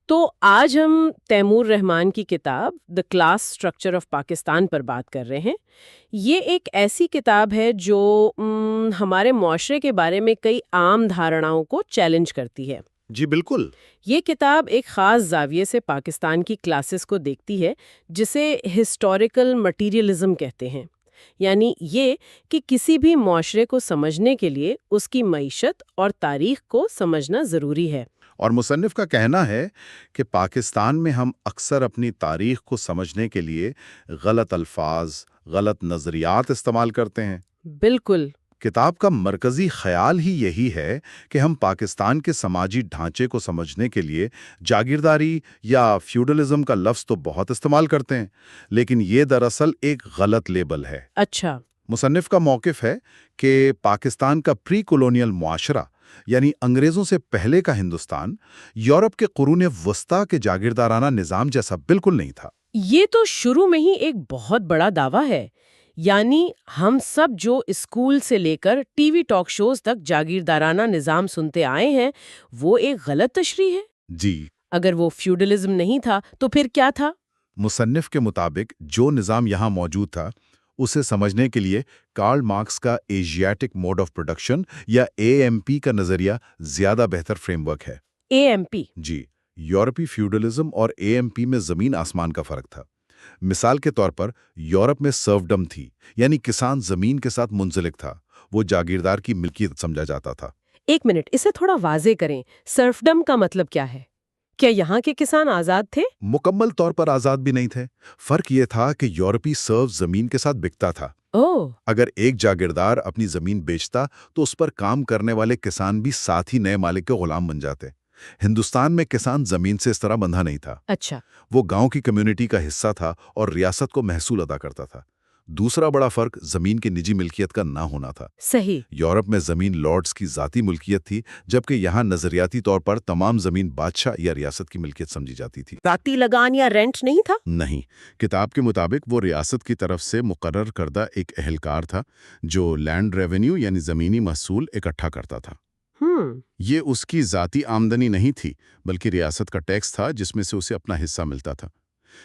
تو آج ہم تیمور رحمان کی کتاب the class structure of Pakistan پر بات کر رہے ہیں۔ یہ ایک ایسی کتاب ہے جو ہمارے معاشرے کے بارے میں کئی عام دھارناؤں کو چیلنج کرتی ہے۔ جی بالکل۔ یہ کتاب ایک خاص زاویے سے پاکستان کی کلاسز کو دیکھتی ہے جسے ہسٹوریکل مٹیریلزم کہتے ہیں، یعنی یہ کہ کسی بھی معاشرے کو سمجھنے کے لیے اس کی معیشت اور تاریخ کو سمجھنا ضروری ہے۔ اور مصنف کا کہنا ہے کہ پاکستان میں ہم اکثر اپنی تاریخ کو سمجھنے کے لیے غلط الفاظ، غلط نظریات استعمال کرتے ہیں۔ بالکل۔ کتاب کا مرکزی خیال ہی یہی ہے کہ ہم پاکستان کے سماجی ڈھانچے کو سمجھنے کے لیے جاگیرداری یا فیوڈلزم کا لفظ تو بہت استعمال کرتے ہیں، لیکن یہ دراصل ایک غلط لیبل ہے۔ اچھا۔ مصنف کا موقف ہے کہ پاکستان کا پری کولونیل معاشرہ یعنی انگریزوں سے پہلے کا ہندوستان یورپ کے قرون وسطیٰ کے جاگیردارانہ نظام جیسا بالکل نہیں تھا۔ یہ تو شروع میں ہی ایک بہت بڑا دعویٰ ہے، یعنی ہم سب جو اسکول سے لے کر ٹی وی ٹاک شوز تک جاگیردارانہ نظام سنتے آئے ہیں وہ ایک غلط تشریح ہے۔ جی، اگر وہ فیوڈلزم نہیں تھا تو پھر کیا تھا؟ مصنف کے مطابق جو نظام یہاں موجود تھا اسے سمجھنے کے لیے کارل مارکس کا ایشیاٹک موڈ آف پروڈکشن یا AMP کا نظریہ زیادہ بہتر فریم ورک ہے۔ AMP؟ جی، یورپی فیوڈلزم اور AMP میں زمین آسمان کا فرق تھا۔ مثال کے طور پر یورپ میں سرفڈم تھی، یعنی کسان زمین کے ساتھ منسلک تھا، وہ جاگیردار کی ملکیت سمجھا جاتا تھا۔ ایک منٹ، اسے تھوڑا واضح کریں، سرفڈم کا مطلب کیا ہے؟ کیا یہاں کے کسان آزاد تھے؟ مکمل طور پر آزاد بھی نہیں تھے۔ فرق یہ تھا کہ یورپی سرف زمین کے ساتھ بکتا تھا۔ اگر ایک جاگیردار اپنی زمین بیچتا تو اس پر کام کرنے والے کسان بھی ساتھ ہی نئے مالک کے غلام بن جاتے۔ ہندوستان میں کسان زمین سے اس طرح بندھا نہیں تھا۔ اچھا۔ وہ گاؤں کی کمیونٹی کا حصہ تھا اور ریاست کو محصول ادا کرتا تھا۔ دوسرا بڑا فرق زمین کی نجی ملکیت کا نہ ہونا تھا۔ صحیح۔ یورپ میں زمین لارڈز کی ذاتی ملکیت تھی، جبکہ یہاں نظریاتی طور پر تمام زمین بادشاہ یا ریاست کی ملکیت سمجھی جاتی تھی۔ ذاتی لگان یا رینٹ نہیں تھا؟ نہیں، کتاب کے مطابق وہ ریاست کی طرف سے مقرر کردہ ایک اہلکار تھا جو لینڈ ریونیو یعنی زمینی محصول اکٹھا کرتا تھا۔ یہ اس کی ذاتی آمدنی نہیں تھی، بلکہ ریاست کا ٹیکس تھا جس میں سے اسے اپنا حصہ ملتا تھا۔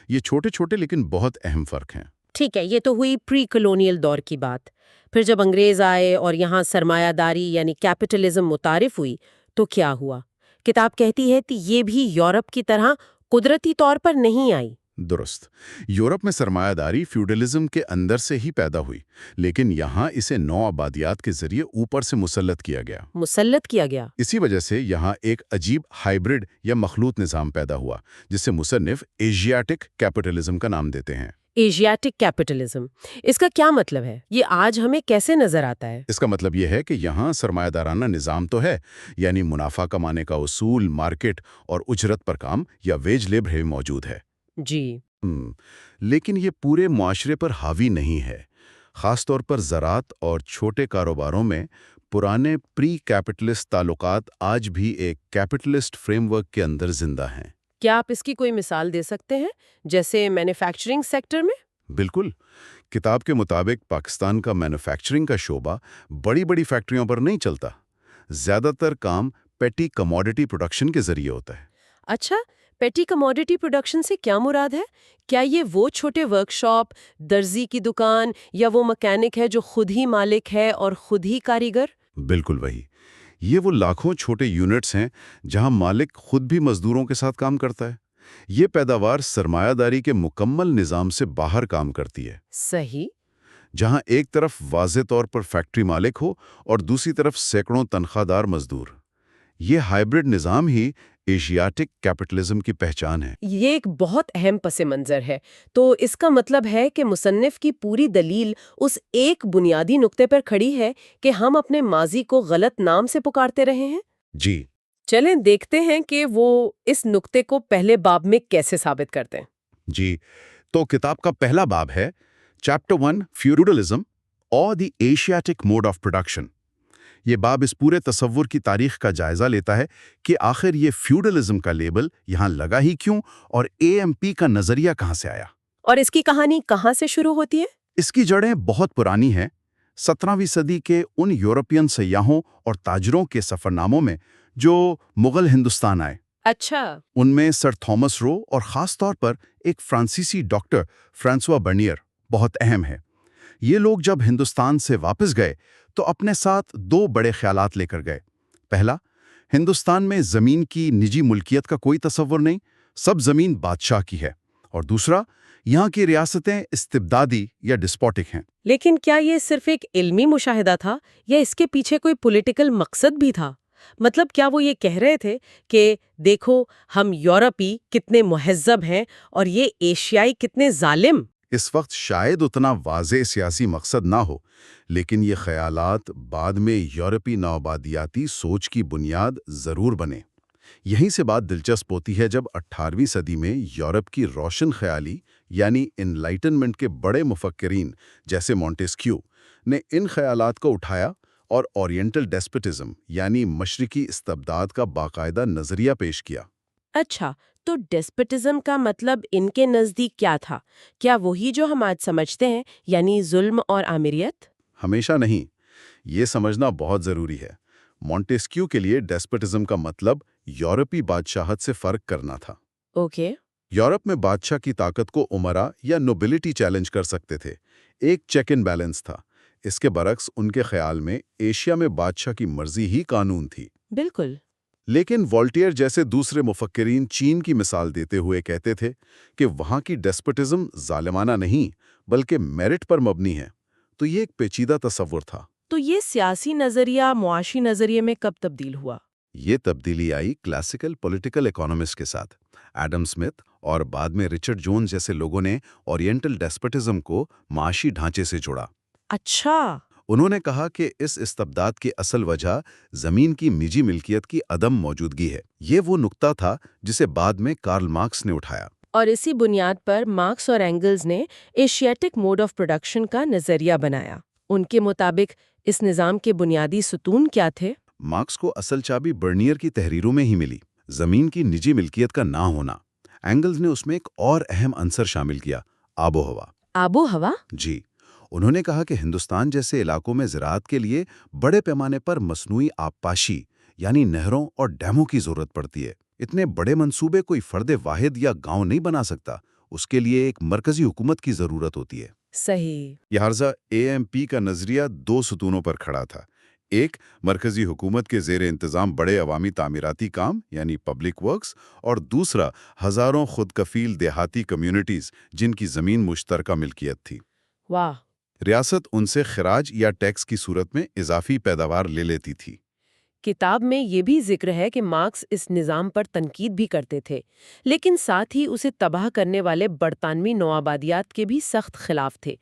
یہ چھوٹے چھوٹے لیکن بہت اہم فرق ہیں۔ ٹھیک ہے، یہ تو ہوئی پری کولونیل دور کی بات۔ پھر جب انگریز آئے اور یہاں سرمایہ داری یعنی کیپٹلزم متعارف ہوئی تو کیا ہوا؟ کتاب کہتی ہے کہ یہ بھی یورپ کی طرح قدرتی طور پر نہیں آئی۔ درست، یورپ میں سرمایہ داری فیوڈلزم کے اندر سے ہی پیدا ہوئی، لیکن یہاں اسے نو آبادیات کے ذریعے اوپر سے مسلط کیا گیا۔ اسی وجہ سے یہاں ایک عجیب ہائبرڈ یا مخلوط نظام پیدا ہوا جسے مصنف ایشیاٹک کیپٹلزم کا نام دیتے ہیں۔ ایشیاٹک کیپٹلزم، اس کا کیا مطلب ہے؟ یہ آج ہمیں کیسے نظر آتا ہے؟ اس کا مطلب یہ ہے کہ یہاں سرمایہ دارانہ نظام تو ہے، یعنی منافع کمانے کا اصول، مارکیٹ اور اجرت پر کام یا ویج لیبر بھی موجود ہے۔ جی۔ لیکن یہ پورے معاشرے پر حاوی نہیں ہے۔ خاص طور پر زراعت اور چھوٹے کاروباروں میں پرانے پری کیپٹلسٹ تعلقات آج بھی ایک کیپٹلسٹ فریم ورک کے اندر زندہ ہیں۔ کیا آپ اس کی کوئی مثال دے سکتے ہیں، جیسے مینوفیکچرنگ سیکٹر میں؟ بالکل۔ کتاب کے مطابق پاکستان کا مینوفیکچرنگ کا شعبہ بڑی بڑی فیکٹریوں پر نہیں چلتا۔ زیادہ تر کام پیٹی کموڈٹی پروڈکشن کے ذریعے ہوتا ہے۔ اچھا، پیٹی کموڈٹی پروڈکشن سے کیا مراد ہے؟ کیا یہ وہ چھوٹے ورک شاپ، درزی کی دکان یا وہ مکینک ہے جو خود ہی مالک ہے اور خود ہی کاریگر؟ بالکل وہی۔ یہ وہ لاکھوں چھوٹے یونٹس ہیں جہاں مالک خود بھی مزدوروں کے ساتھ کام کرتا ہے۔ یہ پیداوار سرمایہ داری کے مکمل نظام سے باہر کام کرتی ہے۔ صحیح۔ جہاں ایک طرف واضح طور پر فیکٹری مالک ہو اور دوسری طرف سینکڑوں تنخواہ دار مزدور۔ یہ ہائبرڈ نظام ہی ایشیاٹک کیپٹلزم کی پہچان ہے۔ یہ ایک بہت اہم پس منظر ہے۔ تو اس کا مطلب ہے کہ مصنف کی پوری دلیل اس ایک بنیادی نقطے پر کھڑی ہے کہ ہم اپنے ماضی کو غلط نام سے پکارتے رہے ہیں۔ جی، چلیں دیکھتے ہیں کہ وہ اس نقطے کو پہلے باب میں کیسے ثابت کرتے ہیں۔ جی، تو کتاب کا پہلا باب ہے چیپٹر 1 فیوڈلزم اور دی ایشیاٹک موڈ آف پروڈکشن۔ یہ باب اس پورے تصور کی تاریخ کا جائزہ لیتا ہے کہ آخر یہ فیوڈلزم کا لیبل یہاں لگا ہی کیوں اور AMP کا نظریہ کہاں سے آیا، اور اس کی کہانی کہاں سے شروع ہوتی ہے؟ اس کی جڑیں بہت پرانی ہیں۔ 17ویں صدی کے ان یورپین سیاحوں اور تاجروں کے سفرناموں میں جو مغل ہندوستان آئے۔ اچھا. ان میں سر تھامس رو اور خاص طور پر ایک فرانسیسی ڈاکٹر فرانسوا برنیئر بہت اہم ہے. یہ لوگ جب ہندوستان سے واپس گئے تو اپنے ساتھ دو بڑے خیالات لے کر گئے. پہلا، ہندوستان میں زمین کی نجی ملکیت کا کوئی تصور نہیں، سب زمین بادشاہ کی ہے. اور دوسرا، یہاں کی ریاستیں استبدادی یا ڈسپوٹک ہیں. لیکن کیا یہ صرف ایک علمی مشاہدہ تھا یا اس کے پیچھے کوئی پولیٹیکل مقصد بھی تھا؟ مطلب کیا وہ یہ کہہ رہے تھے کہ دیکھو ہم یورپی کتنے مہذب ہیں اور یہ ایشیائی کتنے ظالم؟ اس وقت شاید اتنا واضح سیاسی مقصد نہ ہو، لیکن یہ خیالات بعد میں یورپی نوآبادیاتی سوچ کی بنیاد ضرور بنے. یہیں سے بات دلچسپ ہوتی ہے جب 18ویں صدی میں یورپ کی روشن خیالی یعنی انلائٹنمنٹ کے بڑے مفکرین جیسے مونٹیسکیو نے ان خیالات کو اٹھایا اور اورینٹل ڈیسپوٹزم یعنی مشرقی استبداد کا باقاعدہ نظریہ پیش کیا. اچھا، تو ڈیسپوٹزم کا مطلب ان کے نزدیک کیا تھا؟ کیا وہی جو ہم آج سمجھتے ہیں، یعنی ظلم اور آمریت؟ ہمیشہ نہیں. یہ سمجھنا بہت ضروری ہے. مونٹیسکیو کے لیے ڈیسپوٹزم کا مطلب یورپی بادشاہت سے فرق کرنا تھا. اوکے. یورپ میں بادشاہ کی طاقت کو امرا یا نوبلٹی چیلنج کر سکتے تھے. ایک چیک ان بیلنس تھا. اس کے برعکس ان کے خیال میں ایشیا میں بادشاہ کی مرضی ہی قانون تھی. بالکل. لیکن والٹیئر جیسے دوسرے مفکرین چین کی مثال دیتے ہوئے کہتے تھے کہ وہاں کی ڈیسپوٹزم ظالمانہ نہیں بلکہ میرٹ پر مبنی ہے. تو یہ ایک پیچیدہ تصور تھا. تو یہ سیاسی نظریہ معاشی نظریے میں کب تبدیل ہوا؟ یہ تبدیلی آئی کلاسیکل پولیٹیکل اکانومسٹ کے ساتھ. ایڈم اسمتھ اور بعد میں رچرڈ جونز جیسے لوگوں نے اورینٹل ڈیسپوٹزم کو معاشی ڈھانچے سے جوڑا. اچھا. انہوں نے کہا کہ اس استبداد کی اصل وجہ زمین کی نجی ملکیت کی عدم موجودگی ہے. یہ وہ نقطہ تھا جسے بعد میں کارل مارکس نے اٹھایا. اور اسی بنیاد پر مارکس اور اینگلز نے ایشیاٹک موڈ آف پروڈکشن کا نظریہ بنایا. ان کے مطابق اس نظام کے بنیادی ستون کیا تھے؟ مارکس کو اصل چابی برنیئر کی تحریروں میں ہی ملی، زمین کی نجی ملکیت کا نہ ہونا. اینگلز نے اس میں ایک اور اہم عنصر شامل کیا، آب و ہوا. آب و ہوا؟ جی. انہوں نے کہا کہ ہندوستان جیسے علاقوں میں زراعت کے لیے بڑے پیمانے پر مصنوعی آبپاشی یعنی نہروں اور ڈیموں کی ضرورت پڑتی ہے. اتنے بڑے منصوبے کوئی فرد واحد یا گاؤں نہیں بنا سکتا. اس کے لیے ایک مرکزی حکومت کی ضرورت ہوتی ہے. صحیح. لہٰذا AMP کا نظریہ دو ستونوں پر کھڑا تھا. ایک، مرکزی حکومت کے زیر انتظام بڑے عوامی تعمیراتی کام یعنی پبلک ورکس، اور دوسرا ہزاروں خود کفیل دیہاتی کمیونٹیز جن کی زمین مشترکہ ملکیت تھی. واہ. ریاست ان سے خراج یا ٹیکس کی صورت میں اضافی پیداوار لے لیتی تھی. کتاب میں یہ بھی ذکر ہے کہ مارکس اس نظام پر تنقید بھی کرتے تھے، لیکن ساتھ ہی اسے تباہ کرنے والے برطانوی نوآبادیات کے بھی سخت خلاف تھے.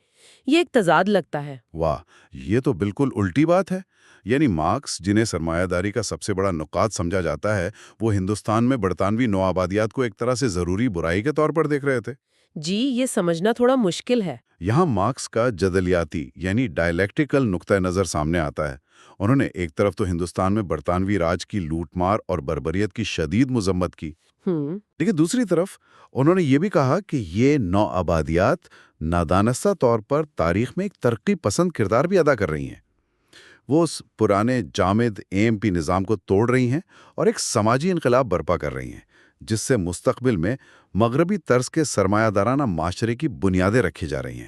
یہ ایک تضاد لگتا ہے. واہ، یہ تو بالکل الٹی بات ہے. یعنی مارکس جنہیں سرمایہ داری کا سب سے بڑا نقاد سمجھا جاتا ہے، وہ ہندوستان میں برطانوی نوآبادیات کو ایک طرح سے ضروری برائی کے طور پر دیکھ رہے تھے. جی، یہ سمجھنا تھوڑا مشکل ہے. یہاں مارکس کا جدلیاتی یعنی ڈائلیکٹیکل نقطہ نظر سامنے آتا ہے. انہوں نے ایک طرف تو ہندوستان میں برطانوی راج کی لوٹ مار اور بربریت کی شدید مذمت کی، لیکن دوسری طرف انہوں نے یہ بھی کہا کہ یہ نوآبادیات نادانستہ طور پر تاریخ میں ایک ترقی پسند کردار بھی ادا کر رہی ہیں. وہ اس پرانے جامد AMP نظام کو توڑ رہی ہیں اور ایک سماجی انقلاب برپا کر رہی ہیں جس سے مستقبل میں مغربی طرز کے سرمایہ دارانہ معاشرے کی بنیادیں رکھی جا رہی ہیں.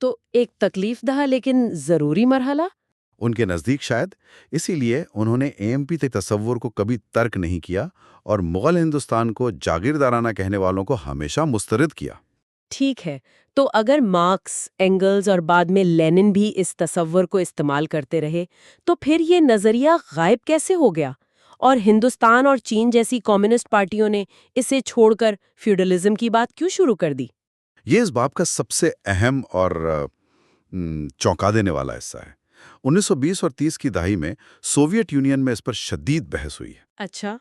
تو ایک تکلیف دہ لیکن ضروری مرحلہ؟ ان کے نزدیک شاید. اسی لیے انہوں نے AMP کے تصور کو کبھی ترک نہیں کیا اور مغل ہندوستان کو جاگیردارانہ کہنے والوں کو ہمیشہ مسترد کیا. ٹھیک ہے، تو اگر مارکس، اینگلز اور بعد میں لینن بھی اس تصور کو استعمال کرتے رہے تو پھر یہ نظریہ غائب کیسے ہو گیا؟ اور ہندوستان اور چین جیسی کمیونسٹ پارٹیوں نے اسے چھوڑ کر فیوڈلزم کی بات کیوں شروع کر دی؟ یہ اس باب کا سب سے اہم اور چونکا دینے والا حصہ ہے. 1920 اور 30 کی دہائی میں سوویت یونین میں اس پر شدید بحث ہوئی ہے. اچھا.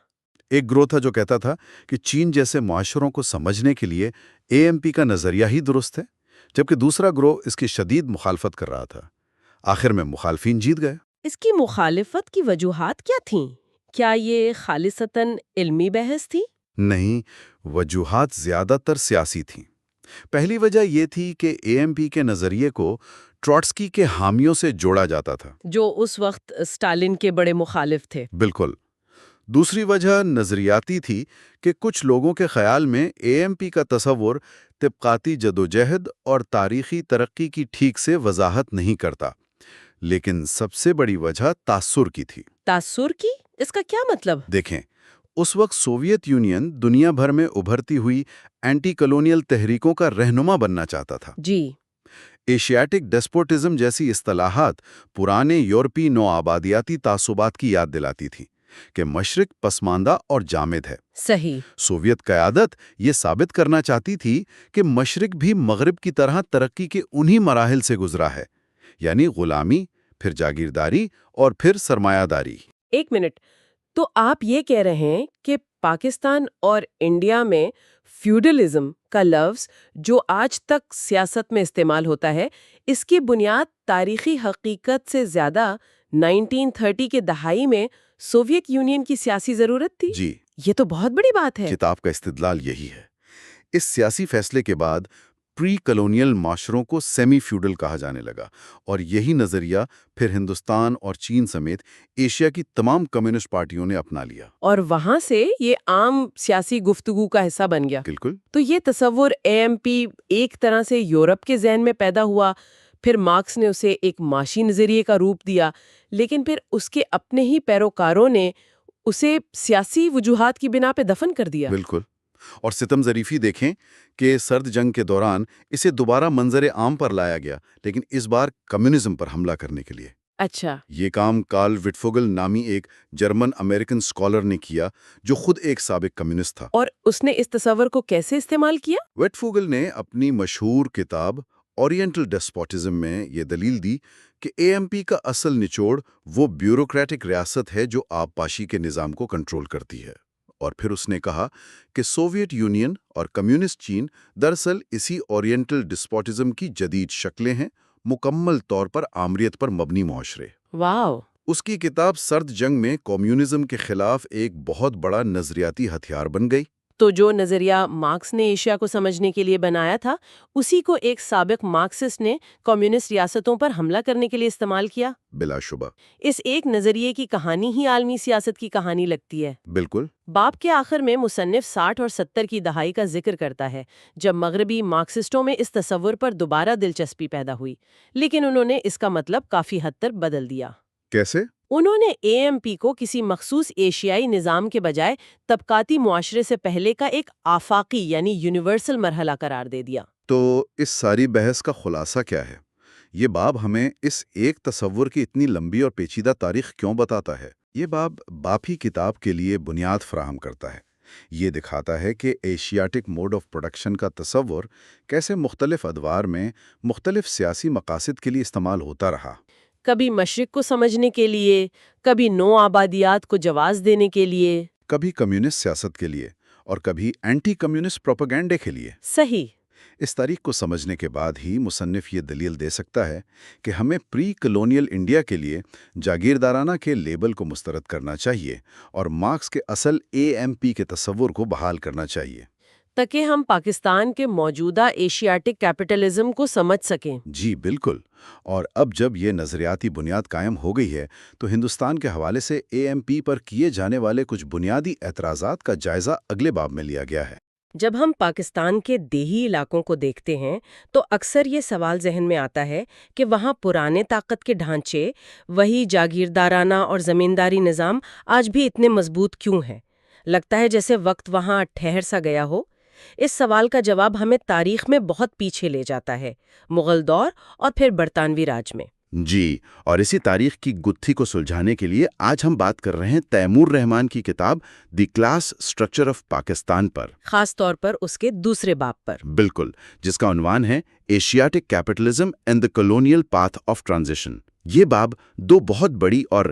ایک گروہ تھا جو کہتا تھا کہ چین جیسے معاشروں کو سمجھنے کے لیے AMP کا نظریہ ہی درست ہے، جبکہ دوسرا گروہ اس کی شدید مخالفت کر رہا تھا. آخر میں مخالفین جیت گئے. اس کی مخالفت کی وجوہات کیا تھیں؟ کیا یہ خالصتاً علمی بحث تھی؟ نہیں، وجوہات زیادہ تر سیاسی تھیں. پہلی وجہ یہ تھی کہ AMP کے نظریے کو ٹروٹسکی کے حامیوں سے جوڑا جاتا تھا، جو اس وقت اسٹالن کے بڑے مخالف تھے. بالکل. دوسری وجہ نظریاتی تھی کہ کچھ لوگوں کے خیال میں AMP کا تصور طبقاتی جدوجہد اور تاریخی ترقی کی ٹھیک سے وضاحت نہیں کرتا، لیکن سب سے بڑی وجہ تاثر کی تھی۔ تاثر کی؟ اس کا کیا مطلب؟ دیکھیں، اس وقت سوویت یونین دنیا بھر میں ابھرتی ہوئی اینٹی کلونیل تحریکوں کا رہنما بننا چاہتا تھا۔ جی۔ ایشیاٹک ڈیسپوٹزم جیسی اصطلاحات پرانے یورپی نوآبادیاتی تعصبات کی یاد دلاتی تھیں کہ مشرق پسماندہ اور جامد ہے۔ صحیح۔ سوویت قیادت یہ ثابت کرنا چاہتی تھی کہ مشرق بھی مغرب کی طرح ترقی کے انہی مراحل سے گزرا ہے، یعنی غلامی، پھر جاگیرداری اور پھر سرمایہ داری۔ ایک منٹ، تو آپ یہ کہہ رہے ہیں کہ پاکستان اور انڈیا میں فیوڈلزم کا لفظ جو آج تک سیاست میں استعمال ہوتا ہے، اس کی بنیاد تاریخی حقیقت سے زیادہ 1930 کے دہائی میں سوویت یونین کی سیاسی ضرورت تھی؟ جی، یہ تو بہت بڑی بات ہے۔ کتاب کا استدلال یہی ہے۔ اس سیاسی فیصلے کے بعد پری کلونیل معاشروں کو سیمی فیوڈل کہا جانے لگا، اور یہی نظریہ پھر ہندوستان اور چین سمیت ایشیا کی تمام کمیونسٹ پارٹیوں نے اپنا لیا۔ اور وہاں سے یہ عام سیاسی گفتگو کا حصہ بن گیا۔ بالکل۔ تو یہ تصور AMP ایک طرح سے یورپ کے ذہن میں پیدا ہوا، پھر مارکس نے اسے ایک معاشی نظریے کا روپ دیا، لیکن پھر اس کے اپنے ہی پیروکاروں نے اسے سیاسی وجوہات کی بنا پہ دفن کر دیا۔ بالکل۔ اور ستم ظریفی دیکھیں کہ سرد جنگ کے دوران اسے دوبارہ منظر عام پر لایا گیا، لیکن اس بار کمیونزم پر حملہ کرنے کے لیے۔ اچھا۔ یہ کام کارل وٹفوگل نامی ایک جرمن امریکن اسکالر نے کیا جو خود ایک سابق کمیونسٹ تھا۔ اور اس نے اس تصور کو کیسے استعمال کیا؟ وٹفوگل نے اپنی مشہور کتاب اورینٹل ڈیسپوٹزم میں یہ دلیل دی کہ AMP کا اصل نچوڑ وہ بیوروکریٹک ریاست ہے جو آبپاشی کے نظام کو کنٹرول کرتی ہے، اور پھر اس نے کہا کہ سوویت یونین اور کمیونسٹ چین دراصل اسی اورینٹل ڈیسپوٹزم کی جدید شکلیں ہیں، مکمل طور پر آمریت پر مبنی معاشرے۔ واو! اس کی کتاب سرد جنگ میں کمیونزم کے خلاف ایک بہت بڑا نظریاتی ہتھیار بن گئی۔ تو جو نظریہ مارکس نے ایشیا کو سمجھنے کے لیے بنایا تھا، اسی کو ایک سابق مارکسسٹ نے کمیونسٹ ریاستوں پر حملہ کرنے کے لیے استعمال کیا۔ بلا شبہ۔ اس ایک نظریے کی کہانی ہی عالمی سیاست کی کہانی لگتی ہے۔ بالکل۔ باب کے آخر میں مصنف 60 اور 70 کی دہائی کا ذکر کرتا ہے، جب مغربی مارکسسٹوں میں اس تصور پر دوبارہ دلچسپی پیدا ہوئی، لیکن انہوں نے اس کا مطلب کافی حد تک بدل دیا۔ کیسے؟ انہوں نے AMP کو کسی مخصوص ایشیائی نظام کے بجائے طبقاتی معاشرے سے پہلے کا ایک آفاقی یعنی یونیورسل مرحلہ قرار دے دیا۔ تو اس ساری بحث کا خلاصہ کیا ہے؟ یہ باب ہمیں اس ایک تصور کی اتنی لمبی اور پیچیدہ تاریخ کیوں بتاتا ہے؟ یہ باب ہی کتاب کے لیے بنیاد فراہم کرتا ہے۔ یہ دکھاتا ہے کہ ایشیاٹک موڈ آف پروڈکشن کا تصور کیسے مختلف ادوار میں مختلف سیاسی مقاصد کے لیے استعمال ہوتا رہا۔ کبھی مشرق کو سمجھنے کے لیے، کبھی نو آبادیات کو جواز دینے کے لیے، کبھی کمیونسٹ سیاست کے لیے، اور کبھی اینٹی کمیونسٹ پروپیگنڈے کے لیے۔ صحیح۔ اس تاریخ کو سمجھنے کے بعد ہی مصنف یہ دلیل دے سکتا ہے کہ ہمیں پری کلونیل انڈیا کے لیے جاگیردارانہ کے لیبل کو مسترد کرنا چاہیے اور مارکس کے اصل AMP کے تصور کو بحال کرنا چاہیے، تاکہ ہم پاکستان کے موجودہ ایشیاٹک کیپٹلزم کو سمجھ سکیں۔ جی بالکل۔ اور اب جب یہ نظریاتی بنیاد قائم ہو گئی ہے تو ہندوستان کے حوالے سے AMP پر کیے جانے والے کچھ بنیادی اعتراضات کا جائزہ اگلے باب میں لیا گیا ہے۔ جب ہم پاکستان کے دیہی علاقوں کو دیکھتے ہیں تو اکثر یہ سوال ذہن میں آتا ہے کہ وہاں پرانے طاقت کے ڈھانچے، وہی جاگیردارانہ اور زمینداری نظام آج بھی اتنے مضبوط کیوں ہیں؟ لگتا ہے جیسے وقت وہاں ٹھہر سا گیا ہو۔ اس سوال کا جواب ہمیں تاریخ میں بہت پیچھے لے جاتا ہے، مغل دور اور پھر برطانوی راج میں۔ جی، اور اسی تاریخ کی گتھی کو سلجھانے کے لیے آج ہم بات کر رہے ہیں تیمور رحمان کی کتاب the class structure of Pakistan پر، خاص طور پر اس کے دوسرے باب پر۔ بالکل، جس کا عنوان ہے Asiatic capitalism and the colonial path of transition. یہ باب دو بہت بڑی اور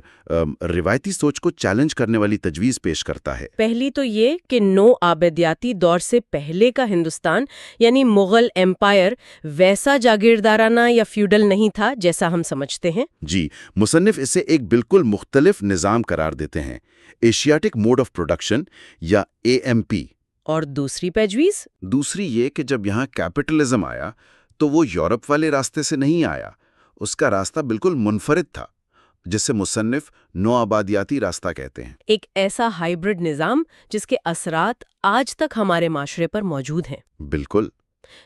روایتی سوچ کو چیلنج کرنے والی تجویز پیش کرتا ہے۔ پہلی تو یہ کہ نو آبادیاتی دور سے پہلے کا ہندوستان یعنی مغل ایمپائر ویسا جاگیردارانہ یا فیوڈل نہیں تھا جیسا ہم سمجھتے ہیں۔ جی، مصنف اسے ایک بالکل مختلف نظام قرار دیتے ہیں، ایشیاٹک موڈ آف پروڈکشن یا AMP۔ اور دوسری تجویز؟ دوسری یہ کہ جب یہاں کیپٹلزم آیا تو وہ یورپ والے راستے سے نہیں آیا، اس کا راستہ بالکل منفرد تھا۔ جسے مصنف نوآبادیاتی راستہ کہتے ہیں۔ ایک ایسا ہائیبرڈ نظام جس کے اثرات آج تک ہمارے معاشرے پر موجود ہیں۔ بالکل۔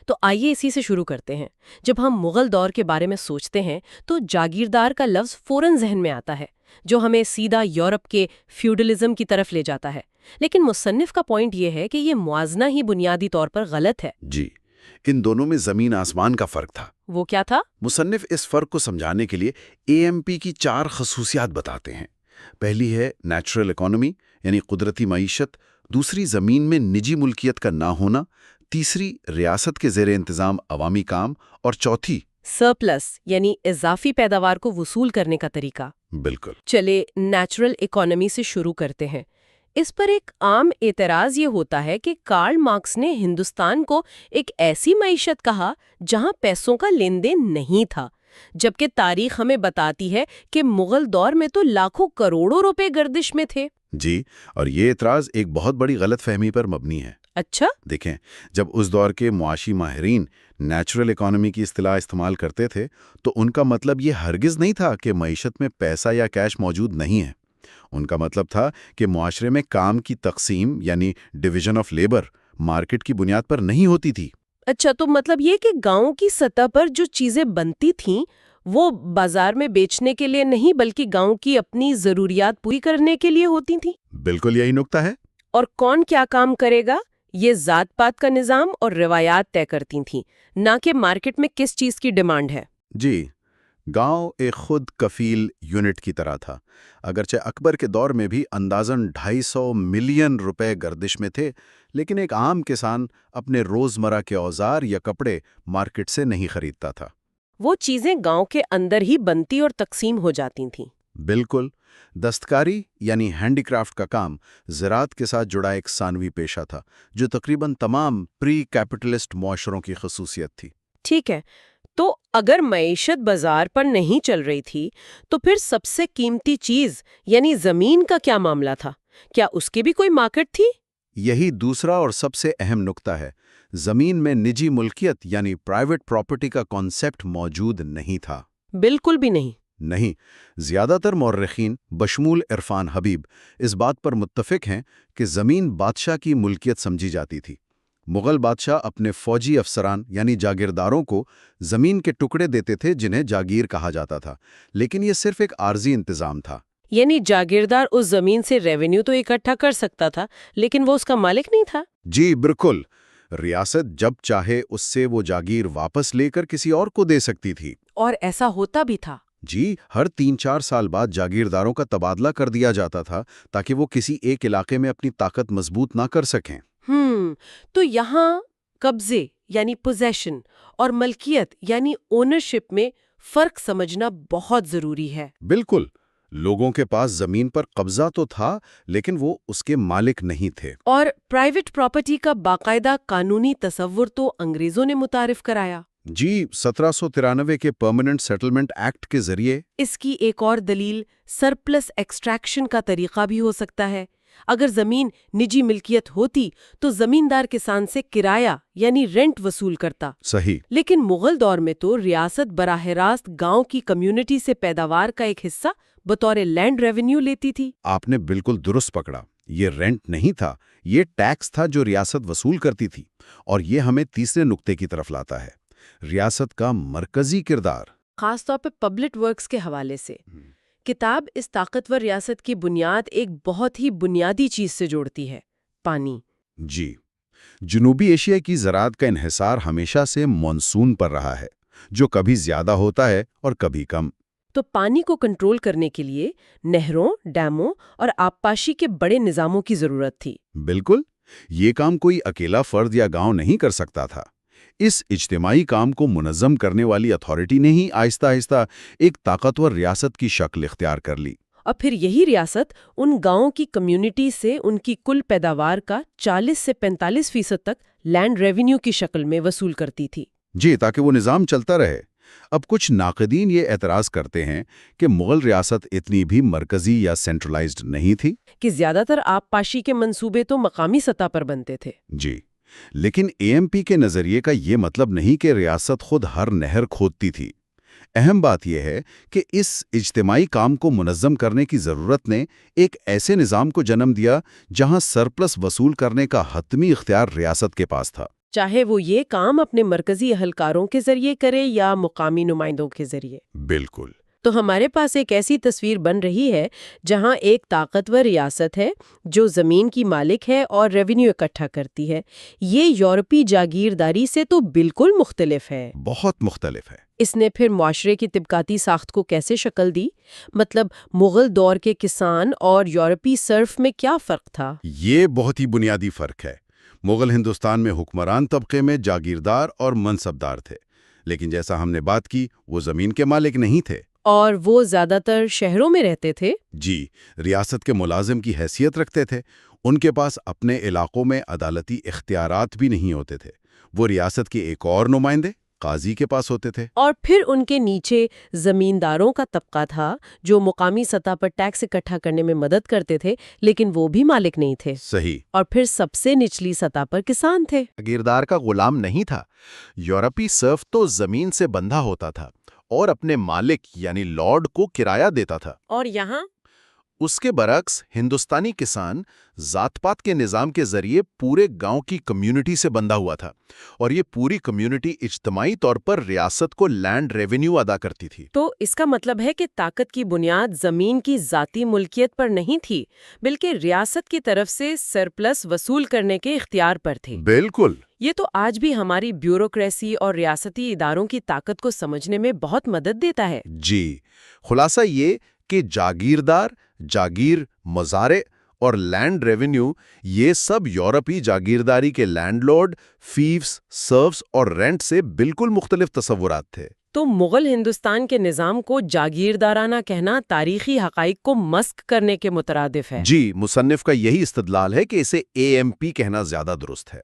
تو آئیے اسی سے شروع کرتے ہیں۔ جب ہم مغل دور کے بارے میں سوچتے ہیں تو جاگیردار کا لفظ فوراً ذہن میں آتا ہے، جو ہمیں سیدھا یورپ کے فیوڈلزم کی طرف لے جاتا ہے۔ لیکن مصنف کا پوائنٹ یہ ہے کہ یہ موازنہ ہی بنیادی طور پر غلط ہے۔ جی، ان دونوں میں زمین آسمان کا فرق تھا۔ وہ کیا تھا؟ مصنف اس فرق کو سمجھانے کے لیے AMP کی 4 خصوصیات بتاتے ہیں۔ پہلی ہے نیچرل اکانومی، یعنی قدرتی معیشت۔ دوسری، زمین میں نجی ملکیت کا نہ ہونا۔ تیسری، ریاست کے زیر انتظام عوامی کام۔ اور چوتھی، سرپلس، یعنی اضافی پیداوار کو وصول کرنے کا طریقہ۔ بالکل۔ چلے نیچرل اکانومی سے شروع کرتے ہیں۔ اس پر ایک عام اعتراض یہ ہوتا ہے کہ کارل مارکس نے ہندوستان کو ایک ایسی معیشت کہا جہاں پیسوں کا لین دین نہیں تھا، جبکہ تاریخ ہمیں بتاتی ہے کہ مغل دور میں تو لاکھوں کروڑوں روپے گردش میں تھے۔ جی، اور یہ اعتراض ایک بہت بڑی غلط فہمی پر مبنی ہے۔ اچھا؟ دیکھیں، جب اس دور کے معاشی ماہرین نیچرل اکانومی کی اصطلاح استعمال کرتے تھے تو ان کا مطلب یہ ہرگز نہیں تھا کہ معیشت میں پیسہ یا کیش موجود نہیں ہے۔ ان کا مطلب تھا کہ معاشرے میں کام کی تقسیم یعنی ڈویژن آف لیبر مارکیٹ کی بنیاد پر نہیں ہوتی تھی۔ اچھا، تو مطلب یہ کہ گاؤں کی سطح پر جو چیزیں بنتی تھیں وہ بازار میں بیچنے کے لیے نہیں بلکہ گاؤں کی اپنی ضروریات پوری کرنے کے لیے ہوتی تھیں۔ بالکل یہی نکتہ ہے۔ اور کون کیا کام کرے گا یہ ذات پات کا نظام اور روایات طے کرتی تھیں، نہ کہ مارکیٹ میں کس چیز کی ڈیمانڈ ہے۔ جی، گاؤں ایک خود کفیل یونٹ کی طرح تھا۔ اگرچہ اکبر کے دور میں بھی اندازاً 250 ملین روپے گردش میں تھے، لیکن ایک عام کسان اپنے روزمرہ کے اوزار یا کپڑے مارکیٹ سے نہیں خریدتا تھا۔ وہ چیزیں گاؤں کے اندر ہی بنتی اور تقسیم ہو جاتی تھیں۔ بالکل۔ دستکاری یعنی ہینڈی کرافٹ کا کام زراعت کے ساتھ جڑا ایک ثانوی پیشہ تھا، جو تقریباً تمام پری کیپٹلسٹ معاشروں کی خصوصیت تھی۔ ٹھیک ہے، تو اگر معیشت بازار پر نہیں چل رہی تھی تو پھر سب سے قیمتی چیز یعنی زمین کا کیا معاملہ تھا؟ کیا اس کی بھی کوئی مارکیٹ تھی؟ یہی دوسرا اور سب سے اہم نکتہ ہے۔ زمین میں نجی ملکیت یعنی پرائیویٹ پراپرٹی کا کانسیپٹ موجود نہیں تھا۔ بالکل بھی نہیں۔ نہیں، زیادہ تر مورخین بشمول عرفان حبیب اس بات پر متفق ہیں کہ زمین بادشاہ کی ملکیت سمجھی جاتی تھی۔ مغل بادشاہ اپنے فوجی افسران یعنی جاگیرداروں کو زمین کے ٹکڑے دیتے تھے جنہیں جاگیر کہا جاتا تھا، لیکن یہ صرف ایک عارضی انتظام تھا۔ یعنی جاگیردار اس زمین سے ریونیو تو اکٹھا کر سکتا تھا لیکن وہ اس کا مالک نہیں تھا۔ جی بالکل، ریاست جب چاہے اس سے وہ جاگیر واپس لے کر کسی اور کو دے سکتی تھی۔ اور ایسا ہوتا بھی تھا۔ جی، ہر 3-4 سال بعد جاگیرداروں کا تبادلہ کر دیا جاتا تھا تاکہ وہ کسی ایک علاقے میں اپنی طاقت مضبوط نہ کر سکیں۔ تو یہاں قبضے یعنی پوزیشن اور ملکیت یعنی اونرشپ میں فرق سمجھنا بہت ضروری ہے۔ بالکل، لوگوں کے پاس زمین پر قبضہ تو تھا لیکن وہ اس کے مالک نہیں تھے۔ اور پرائیویٹ پراپرٹی کا باقاعدہ قانونی تصور تو انگریزوں نے متعارف کرایا۔ جی، 1793 کے پرماننٹ سیٹلمنٹ ایکٹ کے ذریعے۔ اس کی ایک اور دلیل سرپلس ایکسٹریکشن کا طریقہ بھی ہو سکتا ہے۔ اگر زمین نجی ملکیت ہوتی تو زمیندار کسان سے کرایہ یعنی رینٹ وصول کرتا۔ صحیح۔ لیکن مغل دور میں تو ریاست براہ راست گاؤں کی کمیونٹی سے پیداوار کا ایک حصہ بطور لینڈ ریونیو لیتی تھی۔ آپ نے بالکل درست پکڑا، یہ رینٹ نہیں تھا، یہ ٹیکس تھا جو ریاست وصول کرتی تھی۔ اور یہ ہمیں تیسرے نقطے کی طرف لاتا ہے، ریاست کا مرکزی کردار، خاص طور پہ پبلک ورکس کے حوالے سے۔ کتاب اس طاقتور ریاست کی بنیاد ایک بہت ہی بنیادی چیز سے جوڑتی ہے، پانی۔ جی، جنوبی ایشیا کی زراعت کا انحصار ہمیشہ سے مانسون پر رہا ہے، جو کبھی زیادہ ہوتا ہے اور کبھی کم۔ تو پانی کو کنٹرول کرنے کے لیے نہروں، ڈیموں اور آبپاشی کے بڑے نظاموں کی ضرورت تھی۔ بالکل، یہ کام کوئی اکیلا فرد یا گاؤں نہیں کر سکتا تھا۔ اس اجتماعی کام کو منظم کرنے والی اتھارٹی نے ہی آہستہ آہستہ ایک طاقتور ریاست کی شکل اختیار کر لی۔ اور پھر یہی ریاست ان گاؤں کی کمیونٹی سے ان کی کل پیداوار کا 40 سے 45% تک لینڈ ریونیو کی شکل میں وصول کرتی تھی۔ جی، تاکہ وہ نظام چلتا رہے۔ اب کچھ ناقدین یہ اعتراض کرتے ہیں کہ مغل ریاست اتنی بھی مرکزی یا سینٹرلائزڈ نہیں تھی، کہ زیادہ تر آبپاشی کے منصوبے تو مقامی سطح پر بنتے تھے۔ جی، لیکن AMP کے نظریے کا یہ مطلب نہیں کہ ریاست خود ہر نہر کھودتی تھی۔ اہم بات یہ ہے کہ اس اجتماعی کام کو منظم کرنے کی ضرورت نے ایک ایسے نظام کو جنم دیا جہاں سرپلس وصول کرنے کا حتمی اختیار ریاست کے پاس تھا، چاہے وہ یہ کام اپنے مرکزی اہلکاروں کے ذریعے کرے یا مقامی نمائندوں کے ذریعے۔ بالکل۔ تو ہمارے پاس ایک ایسی تصویر بن رہی ہے جہاں ایک طاقتور ریاست ہے جو زمین کی مالک ہے اور ریونیو اکٹھا کرتی ہے۔ یہ یورپی جاگیرداری سے تو بالکل مختلف ہے، بہت مختلف ہے۔ اس نے پھر معاشرے کی طبقاتی ساخت کو کیسے شکل دی؟ مطلب مغل دور کے کسان اور یورپی سرف میں کیا فرق تھا؟ یہ بہت ہی بنیادی فرق ہے۔ مغل ہندوستان میں حکمران طبقے میں جاگیردار اور منصبدار تھے، لیکن جیسا ہم نے بات کی وہ زمین کے مالک نہیں تھے، اور وہ زیادہ تر شہروں میں رہتے تھے۔ جی، ریاست کے ملازم کی حیثیت رکھتے تھے۔ ان کے پاس اپنے علاقوں میں عدالتی اختیارات بھی نہیں ہوتے تھے۔ وہ ریاست کے ایک اور نمائندے قاضی کے پاس ہوتے تھے۔ اور پھر ان کے نیچے زمینداروں کا طبقہ تھا جو مقامی سطح پر ٹیکس اکٹھا کرنے میں مدد کرتے تھے، لیکن وہ بھی مالک نہیں تھے۔ صحیح۔ اور پھر سب سے نچلی سطح پر کسان تھے۔ جاگیردار کا غلام نہیں تھا۔ یورپی سرف تو زمین سے بندھا ہوتا تھا اور اپنے مالک یعنی لارڈ کو کرایہ دیتا تھا۔ اور یہاں اس کے برعکس ہندوستانی کسان ذات پات کے نظام کے ذریعے پورے گاؤں کی کمیونٹی سے بندھا ہوا تھا، اور یہ پوری کمیونٹی اجتماعی طور پر ریاست کو لینڈ ریونیو ادا کرتی تھی۔ تو اس کا مطلب ہے کہ طاقت کی بنیاد زمین کی ذاتی ملکیت پر نہیں تھی، بلکہ ریاست کی طرف سے سرپلس وصول کرنے کے اختیار پر تھی۔ بالکل۔ یہ تو آج بھی ہماری بیوروکریسی اور ریاستی اداروں کی طاقت کو سمجھنے میں بہت مدد دیتا ہے۔ جی، خلاصہ یہ کہ جاگیردار، جاگیر، مزارع اور لینڈ ریونیو، یہ سب یورپی جاگیرداری کے لینڈ لارڈ، فیفز، سرفز اور رینٹ سے بالکل مختلف تصورات تھے۔ تو مغل ہندوستان کے نظام کو جاگیردارانہ کہنا تاریخی حقائق کو مسخ کرنے کے مترادف ہے۔ جی، مصنف کا یہی استدلال ہے کہ اسے AMP کہنا زیادہ درست ہے۔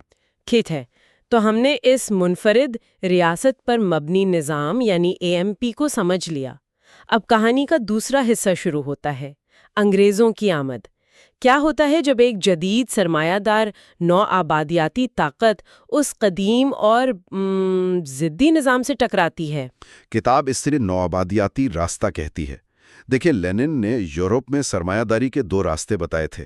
ٹھیک ہے، تو ہم نے اس منفرد ریاست پر مبنی نظام یعنی AMP کو سمجھ لیا۔ اب کہانی کا دوسرا حصہ شروع ہوتا ہے، انگریزوں کی آمد۔ کیا ہوتا ہے جب ایک جدید سرمایہ دار نو آبادیاتی طاقت اس قدیم اور ضدی نظام سے ٹکراتی ہے؟ کتاب اس سے نوآبادیاتی راستہ کہتی ہے۔ دیکھیں، لینن نے یورپ میں سرمایہ داری کے دو راستے بتائے تھے،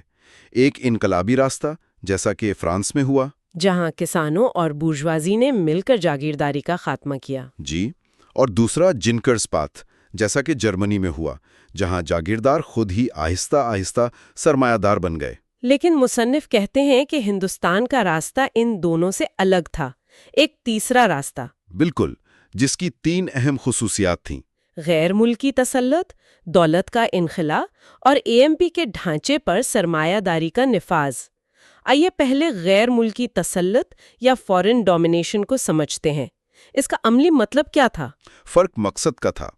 ایک انقلابی راستہ جیسا کہ فرانس میں ہوا، جہاں کسانوں اور بورژوازی نے مل کر جاگیرداری کا خاتمہ کیا۔ جی، اور دوسرا جنکرز پاتھ جیسا کہ جرمنی میں ہوا، جہاں جاگیردار خود ہی آہستہ آہستہ سرمایہ دار بن گئے۔ لیکن مصنف کہتے ہیں کہ ہندوستان کا راستہ ان دونوں سے الگ تھا، ایک تیسرا راستہ۔ بالکل، جس کی 3 اہم خصوصیات تھیں۔ غیر ملکی تسلط، دولت کا انخلا اور AMP کے ڈھانچے پر سرمایہ داری کا نفاذ۔ آئیے پہلے غیر ملکی تسلط یا فورن ڈومینیشن کو سمجھتے ہیں۔ اس کا عملی مطلب کیا تھا؟ فرق مقصد کا تھا۔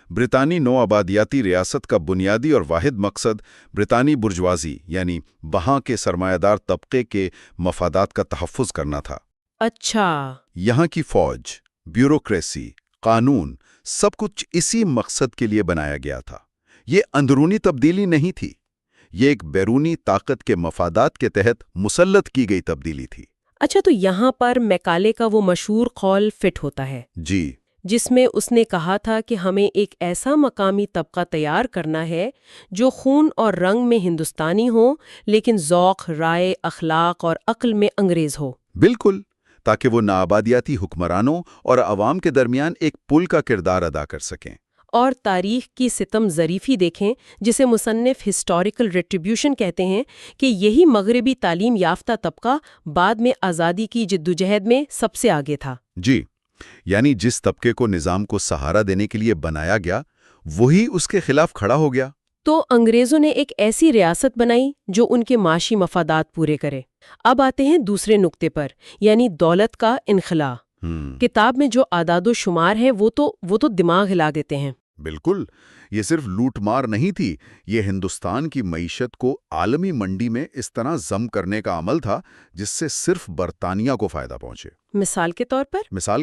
برطانوی نوآبادیاتی ریاست کا بنیادی اور واحد مقصد برطانوی برجوازی یعنی وہاں کے سرمایہ دار طبقے کے مفادات کا تحفظ کرنا تھا۔ اچھا۔ یہاں کی فوج، بیوروکریسی، قانون، سب کچھ اسی مقصد کے لیے بنایا گیا تھا۔ یہ اندرونی تبدیلی نہیں تھی، یہ ایک بیرونی طاقت کے مفادات کے تحت مسلط کی گئی تبدیلی تھی۔ اچھا، تو یہاں پر میکالے کا وہ مشہور قول فٹ ہوتا ہے جی، جس میں اس نے کہا تھا کہ ہمیں ایک ایسا مقامی طبقہ تیار کرنا ہے جو خون اور رنگ میں ہندوستانی ہو لیکن ذوق، رائے، اخلاق اور عقل میں انگریز ہو۔ بالکل، تاکہ وہ نوآبادیاتی حکمرانوں اور عوام کے درمیان ایک پل کا کردار ادا کر سکیں۔ اور تاریخ کی ستم ظریفی دیکھیں جسے مصنف ہسٹوریکل ریٹریبیوشن کہتے ہیں کہ یہی مغربی تعلیم یافتہ طبقہ بعد میں آزادی کی جدوجہد میں سب سے آگے تھا۔ جی، یعنی جس طبقے کو نظام کو سہارا دینے کے لیے بنایا گیا وہی اس کے خلاف کھڑا ہو گیا۔ تو انگریزوں نے ایک ایسی ریاست بنائی جو ان کے معاشی مفادات پورے کرے۔ اب آتے ہیں دوسرے نقطے پر، یعنی دولت کا انخلا۔ کتاب میں جو اعداد و شمار ہے وہ تو دماغ ہلا دیتے ہیں۔ بالکل، یہ صرف لوٹ مار نہیں تھی، یہ ہندوستان کی معیشت کو عالمی منڈی میں اس طرح ضم کرنے کا عمل تھا جس سے صرف برطانیہ کو فائدہ پہنچے۔ مثال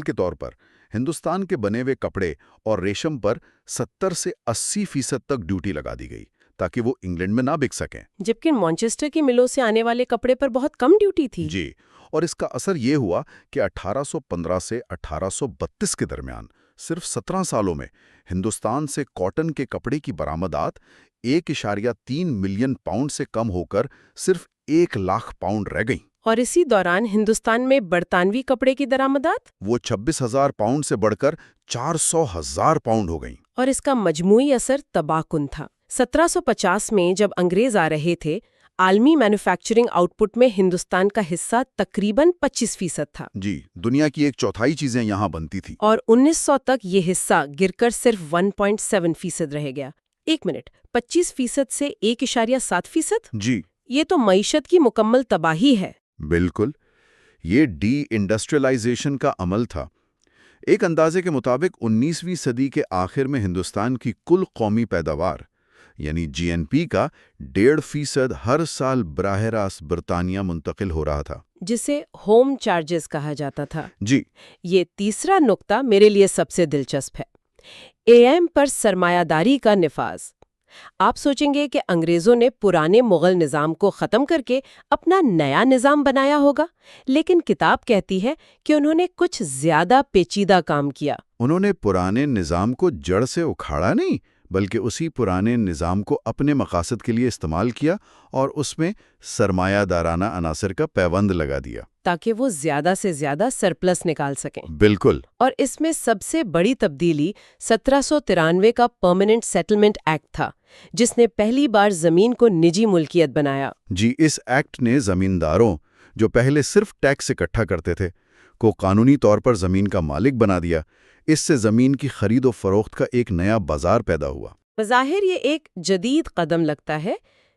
کے طور پر ہندوستان کے بنے ہوئے کپڑے اور ریشم پر 70 سے 80% تک ڈیوٹی لگا دی گئی تاکہ وہ انگلینڈ میں نہ بک سکیں، جبکہ مانچسٹر کی ملوں سے آنے والے کپڑے پر بہت کم ڈیوٹی تھی۔ جی، اور اس کا اثر یہ ہوا کہ 1815 سے 1832 کے درمیان صرف 17 سالوں میں ہندوستان سے کاٹن کے کپڑے کی برآمدات 1.3 ملین پاؤنڈ سے کم ہو کر صرف 1 لاکھ پاؤنڈ رہ گئیں۔ اور اسی دوران ہندوستان میں برطانوی کپڑے کی درآمدات وہ 26,000 پاؤنڈ سے بڑھ کر 400,000 پاؤنڈ ہو گئیں۔ اور اس کا مجموعی اثر تباہ کن تھا۔ 1750 میں جب انگریز آ رہے تھے، عالمی مینوفیکچرنگ آؤٹ پٹ میں ہندوستان کا حصہ تقریباً 25% تھا۔ جی، دنیا کی 1/4 چیزیں یہاں بنتی تھی۔ اور 1900 تک یہ حصہ گر کر صرف 1.7% رہ گیا۔ 25% سے 1.7%؟ جی یہ تو معیشت کی مکمل تباہی ہے۔ بالکل، یہ ڈی انڈسٹریلائزیشن کا عمل تھا۔ ایک اندازے کے مطابق 19ویں صدی کے آخر میں ہندوستان کی کل قومی پیداوار یعنی جی این پی کا 1.5% ہر سال براہ راست برطانیہ منتقل ہو رہا تھا، جسے ہوم چارجز کہا جاتا تھا۔ جی یہ تیسرا نقطہ میرے لیے سب سے دلچسپ ہے، اے ایم پر سرمایہ داری کا نفاذ۔ آپ سوچیں گے کہ انگریزوں نے پرانے مغل نظام کو ختم کر کے اپنا نیا نظام بنایا ہوگا، لیکن کتاب کہتی ہے کہ انہوں نے کچھ زیادہ پیچیدہ کام کیا۔ انہوں نے پرانے نظام کو جڑ سے اکھاڑا نہیں، بلکہ اسی پرانے نظام کو اپنے مقاصد کے لیے استعمال کیا اور اس میں سرمایہ دارانہ عناصر کا پیوند لگا دیا تاکہ وہ زیادہ سے زیادہ سرپلس نکال سکیں۔ بالکل۔ اور اس میں سب سے بڑی تبدیلی 1793 کا پرماننٹ سیٹلمنٹ ایکٹ تھا، جس نے پہلی بار زمین کو نجی ملکیت بنایا۔ جی، اس ایکٹ نے زمینداروں جو پہلے صرف ٹیکس اکٹھا کرتے تھے کو قانونی طور پر زمین کا مالک بنا دیا۔ اس سے زمین کی خرید و فروخت کا ایک نیا بازار پیدا ہوا۔ بظاہر یہ ایک جدید قدم لگتا ہے،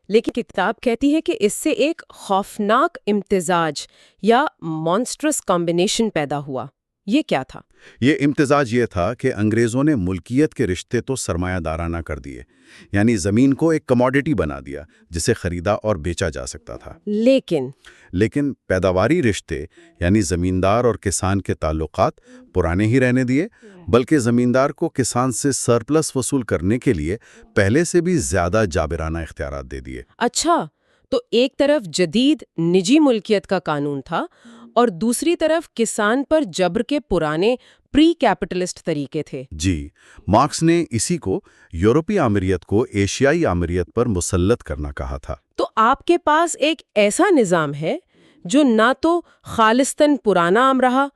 لیکن کتاب کہتی ہے کہ اس سے ایک خوفناک امتزاج یا مانسٹرس کمبینیشن پیدا ہوا۔ یہ کیا تھا؟ یہ امتزاج یہ تھا کہ انگریزوں نے ملکیت کے رشتے تو سرمایہ دارانہ کر دیے، یعنی زمین کو ایک کموڈٹی بنا دیا جسے خریدا اور بیچا جا سکتا تھا۔ لیکن پیداواری رشتے یعنی زمیندار اور کسان کے تعلقات پرانے ہی رہنے دیے، بلکہ زمیندار کو کسان سے سرپلس وصول کرنے کے لیے پہلے سے بھی زیادہ جابرانہ اختیارات دے دیے۔ اچھا، تو ایک طرف جدید نجی ملکیت کا قانون تھا اور دوسری طرف کسان پر جبر کے پرانے پری کیپٹلسٹ طریقے تھے۔ جی، مارکس نے اسی کو یورپی آمریت کو ایشیائی آمریت پر مسلط کرنا کہا تھا۔ تو آپ کے پاس ایک ایسا نظام ہے جو نہ تو خالصتاً پرانا عام رہا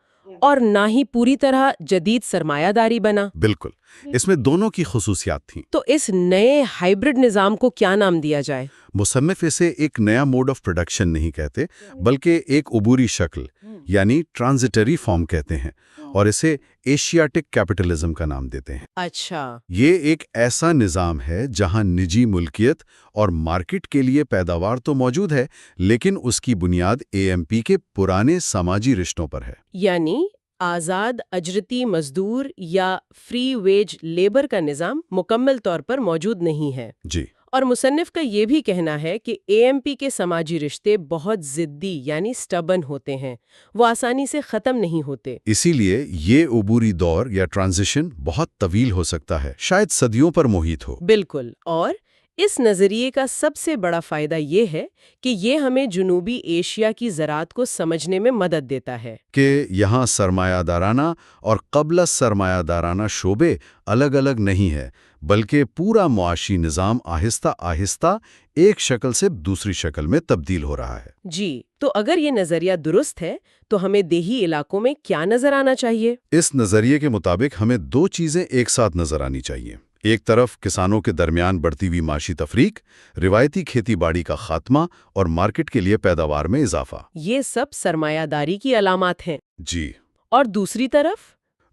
اور نہ ہی پوری طرح جدید سرمایہ داری بنا۔ بالکل، اس میں دونوں کی خصوصیات تھیں۔ تو اس نئے ہائبرڈ نظام کو کیا نام دیا جائے؟ مصنف اسے ایک نیا موڈ آف پروڈکشن نہیں کہتے، بلکہ ایک عبوری شکل یعنی ٹرانزیٹری فارم کہتے ہیں، اور اسے ایشیاٹک کیپٹلزم کا نام دیتے ہیں۔ اچھا، یہ ایک ایسا نظام ہے جہاں نجی ملکیت اور مارکیٹ کے لیے پیداوار تو موجود ہے، لیکن اس کی بنیاد اے ایم پی کے پرانے سماجی رشتوں پر ہے۔ یعنی آزاد اجرتی مزدور یا فری ویج لیبر کا نظام مکمل طور پر موجود نہیں ہے۔ جی، اور مصنف کا یہ بھی کہنا ہے کہ اے ایم پی کے سماجی رشتے بہت ضدی یعنی سٹبن ہوتے ہیں، وہ آسانی سے ختم نہیں ہوتے۔ اسی لیے یہ عبوری دور یا ٹرانزیشن بہت طویل ہو سکتا ہے، شاید صدیوں پر محیط ہو۔ بالکل، اور اس نظریے کا سب سے بڑا فائدہ یہ ہے کہ یہ ہمیں جنوبی ایشیا کی زراعت کو سمجھنے میں مدد دیتا ہے کہ یہاں سرمایہ دارانہ اور قبل سرمایہ دارانہ شعبے الگ الگ نہیں ہے، بلکہ پورا معاشی نظام آہستہ آہستہ ایک شکل سے دوسری شکل میں تبدیل ہو رہا ہے۔ جی، تو اگر یہ نظریہ درست ہے تو ہمیں دیہی علاقوں میں کیا نظر آنا چاہیے؟ اس نظریے کے مطابق ہمیں دو چیزیں ایک ساتھ نظر آنی چاہیے۔ ایک طرف کسانوں کے درمیان بڑھتی ہوئی معاشی تفریق، روایتی کھیتی باڑی کا خاتمہ اور مارکیٹ کے لیے پیداوار میں اضافہ۔ یہ سب سرمایہ داری کی علامات ہیں۔ جی، اور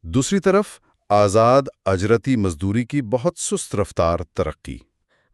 دوسری طرف آزاد اجرتی مزدوری کی بہت سست رفتار ترقی۔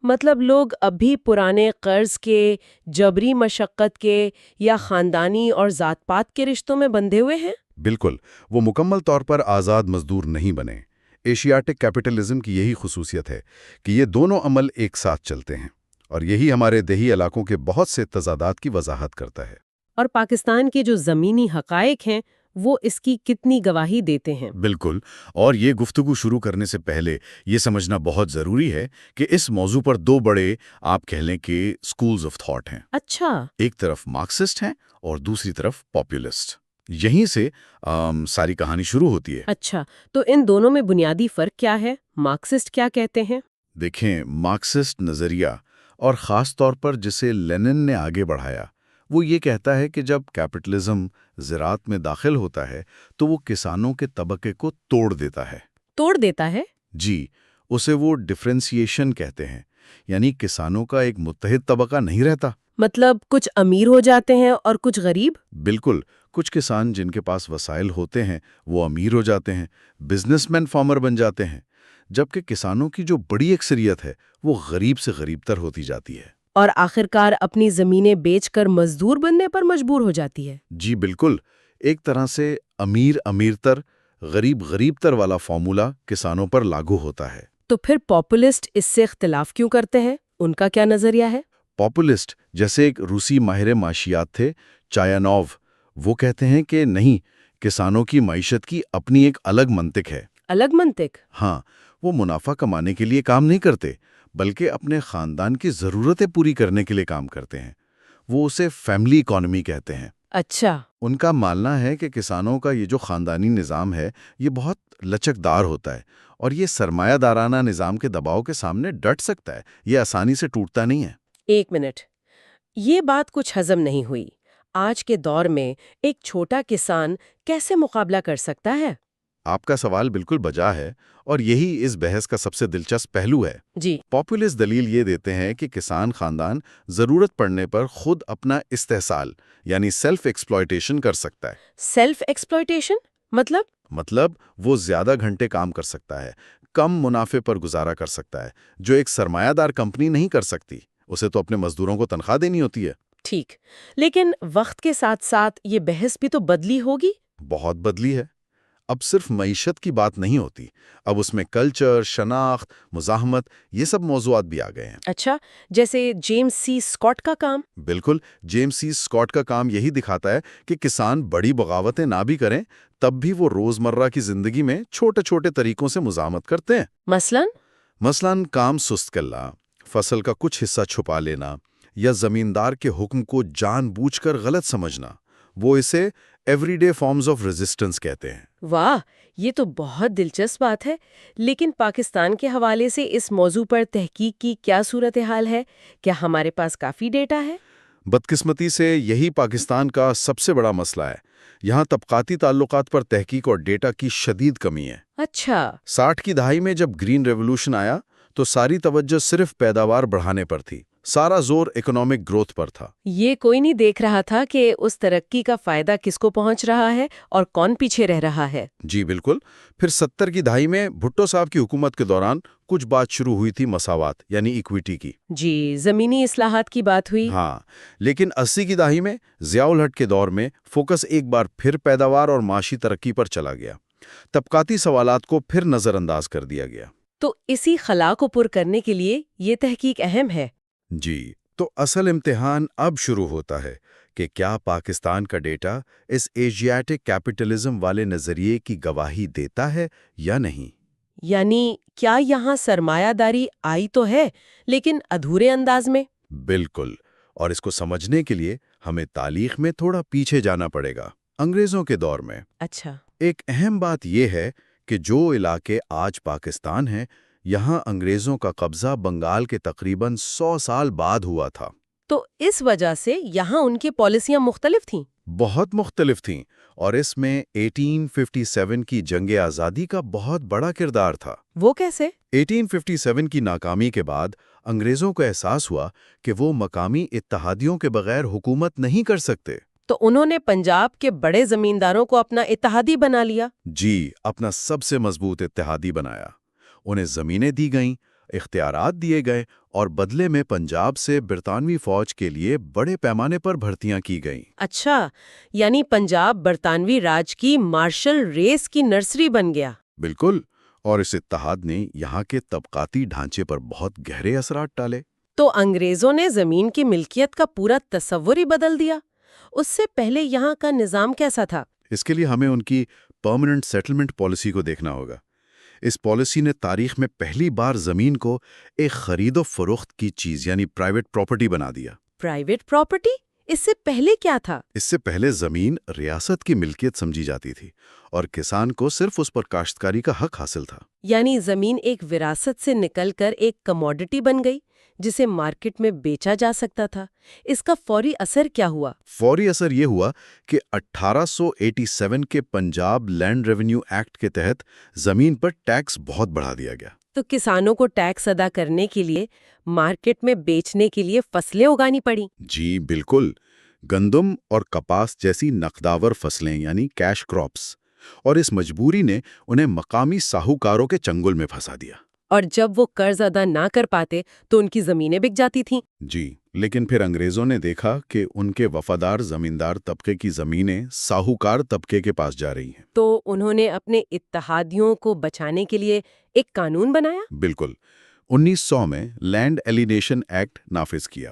مطلب لوگ اب بھی پرانے قرض کے، جبری مشقت کے یا خاندانی اور ذات پات کے رشتوں میں بندھے ہوئے ہیں؟ بالکل، وہ مکمل طور پر آزاد مزدور نہیں بنے۔ ایشیاٹک کیپٹلزم کی یہی خصوصیت ہے کہ یہ دونوں عمل ایک ساتھ چلتے ہیں، اور یہی ہمارے دیہی علاقوں کے بہت سے تضادات کی وضاحت کرتا ہے۔ اور پاکستان کے جو زمینی حقائق ہیں وہ اس کی کتنی گواہی دیتے ہیں؟ بالکل، اور یہ گفتگو شروع کرنے سے پہلے یہ سمجھنا بہت ضروری ہے کہ اس موضوع پر دو بڑے آپ کہہ لیں کہ سکولز آف تھاٹ ہیں۔ اچھا، ایک طرف مارکسسٹ ہیں اور دوسری طرف پاپولسٹ۔ یہیں سے ساری کہانی شروع ہوتی ہے۔ اچھا، تو ان دونوں میں بنیادی فرق کیا ہے؟ مارکسسٹ کیا کہتے ہیں؟ دیکھیں، مارکسسٹ نظریہ اور خاص طور پر جسے لینن نے آگے بڑھایا، وہ یہ کہتا ہے کہ جب کیپٹلزم زراعت میں داخل ہوتا ہے تو وہ کسانوں کے طبقے کو توڑ دیتا ہے۔ توڑ دیتا ہے؟ جی، اسے وہ ڈفرینسیشن کہتے ہیں، یعنی کسانوں کا ایک متحد طبقہ نہیں رہتا۔ مطلب کچھ امیر ہو جاتے ہیں اور کچھ غریب؟ بالکل، کچھ کسان جن کے پاس وسائل ہوتے ہیں وہ امیر ہو جاتے ہیں، بزنس مین فارمر بن جاتے ہیں، جبکہ کسانوں کی جو بڑی اکثریت ہے وہ غریب سے غریب تر ہوتی جاتی ہے۔ اور آخرکار اپنی زمینیں بیچ کر مزدور بننے پر مجبور ہو جاتی ہے۔ جی بالکل، ایک طرح سے امیر امیر تر، غریب غریب تر والا فارمولا کسانوں پر لاگو ہوتا ہے۔ تو پھر پاپولسٹ اس سے اختلاف کیوں کرتے ہیں؟ ان کا کیا نظریہ ہے؟ پاپولسٹ جیسے ایک روسی ماہر معاشیات تھے چایانوو، وہ کہتے ہیں کہ نہیں، کسانوں کی معیشت کی اپنی ایک الگ منطق ہے۔ الگ منطق؟ ہاں، وہ منافع کمانے کے لیے کام نہیں کرتے بلکہ اپنے خاندان کی ضرورتیں پوری کرنے کے لیے کام کرتے ہیں۔ وہ اسے فیملی اکانومی کہتے ہیں۔ اچھا۔ ان کا ماننا ہے کہ کسانوں کا یہ جو خاندانی نظام ہے یہ بہت لچکدار ہوتا ہے اور یہ سرمایہ دارانہ نظام کے دباؤ کے سامنے ڈٹ سکتا ہے، یہ آسانی سے ٹوٹتا نہیں ہے۔ ایک منٹ، یہ بات کچھ ہضم نہیں ہوئی۔ آج کے دور میں ایک چھوٹا کسان کیسے مقابلہ کر سکتا ہے؟ آپ کا سوال بالکل بجا ہے اور یہی اس بحث کا سب سے دلچسپ پہلو ہے۔ جی۔ پاپولسٹ دلیل یہ دیتے ہیں کہ کسان خاندان ضرورت پڑنے پر خود اپنا استحصال یعنی سیلف ایکسپلائٹیشن کر سکتا ہے۔ سیلف ایکسپلائٹیشن مطلب وہ زیادہ گھنٹے کام کر سکتا ہے، کم منافع پر گزارا کر سکتا ہے، جو ایک سرمایہ دار کمپنی نہیں کر سکتی۔ اسے تو اپنے مزدوروں کو تنخواہ دینی ہوتی ہے۔ ٹھیک، لیکن وقت کے ساتھ ساتھ یہ بحث بھی تو بدلی ہوگی۔ بہت بدلی ہے۔ اب صرف معیشت کی بات نہیں ہوتی، اب اس میں کلچر، شناخت، مزاحمت، یہ سب موضوعات بھی آ گئے ہیں۔ اچھا، جیسے جیمز سی اسکاٹ کا کام؟ بالکل، جیمز سی اسکاٹ کا کام یہی دکھاتا ہے کہ کسان بڑی بغاوتیں نہ بھی کریں تب بھی وہ روزمرہ کی زندگی میں چھوٹے چھوٹے طریقوں سے مزاحمت کرتے ہیں۔ مثلاً کام سست کرنا، فصل کا کچھ حصہ چھپا لینا یا زمیندار کے حکم کو جان بوجھ کر غلط سمجھنا، وہ اسے everyday forms of resistance کہتے ہیں۔ واہ، یہ تو بہت دلچسپ بات ہے۔ لیکن پاکستان کے حوالے سے اس موضوع پر تحقیق کی کیا صورتحال ہے؟ کیا ہمارے پاس کافی ڈیٹا ہے؟ بدقسمتی سے یہی پاکستان کا سب سے بڑا مسئلہ ہے۔ یہاں طبقاتی تعلقات پر تحقیق اور ڈیٹا کی شدید کمی ہے۔ اچھا۔ 60 کی دہائی میں جب گرین ریولوشن آیا تو ساری توجہ صرف پیداوار بڑھانے پر تھی، سارا زور اکنامک گروتھ پر تھا۔ یہ کوئی نہیں دیکھ رہا تھا کہ اس ترقی کا فائدہ کس کو پہنچ رہا ہے اور کون پیچھے رہ رہا ہے۔ جی بالکل۔ پھر 70 کی دہائی میں بھٹو صاحب کی حکومت کے دوران کچھ بات شروع ہوئی تھی مساوات یعنی ایکویٹی کی۔ جی، زمینی اصلاحات کی بات ہوئی۔ ہاں، لیکن 80 کی دہائی میں ضیاء الحق کے دور میں فوکس ایک بار پھر پیداوار اور معاشی ترقی پر چلا گیا۔ طبقاتی سوالات کو پھر نظر انداز کر دیا گیا۔ تو اسی خلا کو پر کرنے کے لیے یہ تحقیق اہم ہے۔ جی، تو اصل امتحان اب شروع ہوتا ہے کہ کیا پاکستان کا ڈیٹا اس ایشیاٹک کیپٹلزم والے نظریے کی گواہی دیتا ہے یا نہیں؟ یعنی کیا یہاں سرمایہ داری آئی تو ہے لیکن ادھورے انداز میں؟ بالکل، اور اس کو سمجھنے کے لیے ہمیں تاریخ میں تھوڑا پیچھے جانا پڑے گا، انگریزوں کے دور میں۔ اچھا۔ ایک اہم بات یہ ہے کہ جو علاقے آج پاکستان ہیں، یہاں انگریزوں کا قبضہ بنگال کے تقریباً 100 سال بعد ہوا تھا۔ تو اس وجہ سے یہاں ان کی پالیسیاں مختلف تھیں؟ بہت مختلف تھیں، اور اس میں 1857 کی جنگ آزادی کا بہت بڑا کردار تھا۔ وہ کیسے؟ 1857 کی ناکامی کے بعد انگریزوں کو احساس ہوا کہ وہ مقامی اتحادیوں کے بغیر حکومت نہیں کر سکتے۔ تو انہوں نے پنجاب کے بڑے زمینداروں کو اپنا اتحادی بنا لیا؟ جی، اپنا سب سے مضبوط اتحادی بنایا۔ انہیں زمینیں دی گئیں، اختیارات دیے گئے اور بدلے میں پنجاب سے برطانوی فوج کے لیے بڑے پیمانے پر بھرتیاں کی گئیں۔ اچھا، یعنی پنجاب برطانوی راج کی مارشل ریس کی نرسری بن گیا۔ بالکل، اور اس اتحاد نے یہاں کے طبقاتی ڈھانچے پر بہت گہرے اثرات ڈالے۔ تو انگریزوں نے زمین کی ملکیت کا پورا تصور ہی بدل دیا۔ اس سے پہلے یہاں کا نظام کیسا تھا؟ اس کے لیے ہمیں ان کی پرماننٹ سیٹلمنٹ پالیسی کو دیکھنا ہوگا۔ اس پالیسی نے تاریخ میں پہلی بار زمین کو ایک خرید و فروخت کی چیز یعنی پرائیویٹ پراپرٹی بنا دیا۔ Private property? اس سے پہلے کیا تھا؟ اس سے پہلے زمین ریاست کی ملکیت سمجھی جاتی تھی اور کسان کو صرف اس پر کاشتکاری کا حق حاصل تھا۔ یعنی زمین ایک وراثت سے نکل کر ایک کموڈٹی بن گئی جسے مارکیٹ میں بیچا جا سکتا تھا۔ اس کا فوری اثر کیا ہوا؟ فوری اثر یہ ہوا کہ 1887 کے پنجاب لینڈ ریونیو ایکٹ کے تحت زمین پر ٹیکس بہت بڑھا دیا گیا۔ تو کسانوں کو ٹیکس ادا کرنے کے لیے مارکیٹ میں بیچنے کے لیے فصلیں اگانی پڑیں۔ جی بالکل، گندم اور کپاس جیسی نقداور فصلیں یعنی کیش کراپس، اور اس مجبوری نے انہیں مقامی ساہوکاروں کے چنگل میں پھنسا دیا۔ اور جب وہ قرض ادا نہ کر پاتے تو ان کی زمینیں بک جاتی تھیں۔ جی، لیکن پھر انگریزوں نے دیکھا کہ ان کے وفادار زمیندار طبقے کی زمینیں ساہوکار طبقے کے پاس جا رہی ہیں۔ تو انہوں نے اپنے اتحادیوں کو بچانے کے لیے ایک قانون بنایا؟ بالکل، 1900 میں لینڈ ایلینیشن ایکٹ نافذ کیا۔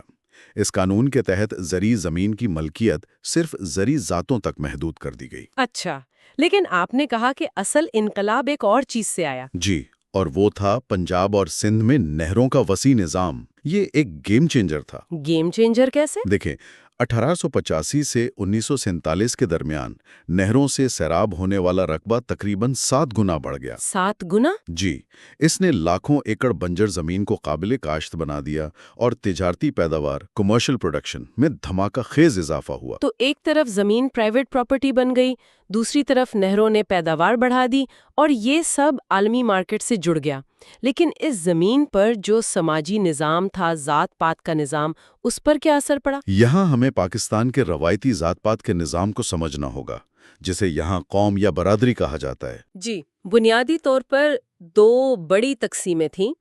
اس قانون کے تحت زرعی زمین کی ملکیت صرف زرعی ذاتوں تک محدود کر دی گئی۔ اچھا، لیکن آپ نے کہا کہ اصل انقلاب ایک اور چیز سے آیا۔ جی، اور وہ تھا پنجاب اور سندھ میں نہروں کا وسیع نظام۔ یہ ایک گیم چینجر تھا۔ گیم چینجر کیسے؟ دیکھیں، 1885 سے 1947 کے درمیان نہروں سے سیراب ہونے والا رقبہ تقریباً 7 گنا بڑھ گیا۔ 7 گنا؟ جی، اس نے لاکھوں ایکڑ بنجر زمین کو قابل کاشت بنا دیا اور تجارتی پیداوار کمرشل پروڈکشن میں دھماکہ خیز اضافہ ہوا۔ تو ایک طرف زمین پرائیویٹ پراپرٹی بن گئی، دوسری طرف نہروں نے پیداوار بڑھا دی، اور یہ سب عالمی مارکیٹ سے جڑ گیا۔ لیکن اس زمین پر جو سماجی نظام تھا، ذات پات کا نظام، اس پر کیا اثر پڑا؟ یہاں ہمیں پاکستان کے روایتی ذات پات کے نظام کو سمجھنا ہوگا، جسے یہاں قوم یا برادری کہا جاتا ہے۔ جی، بنیادی طور پر 2 بڑی تقسیمیں تھیں۔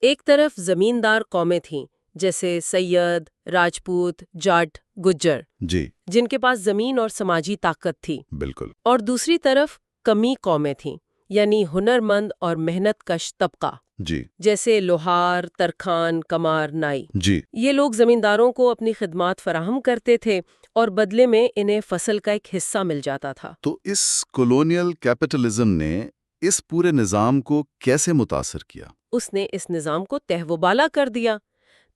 ایک طرف زمیندار قومیں تھیں، جیسے سید، راجپوت، جاٹ، گجر، جی جن کے پاس زمین اور سماجی طاقت تھی۔ بالکل۔ اور دوسری طرف کمی قومیں تھیں، یعنی ہنرمند اور محنت کش طبقہ، جی جیسے لوہار، ترکھان، کمار، نائی۔ جی یہ لوگ زمینداروں کو اپنی خدمات فراہم کرتے تھے اور بدلے میں انہیں فصل کا ایک حصہ مل جاتا تھا۔ تو اس کولونیل کیپٹلزم نے اس پورے نظام کو کیسے متاثر کیا؟ اس نے اس نظام کو تہ و بالا کر دیا۔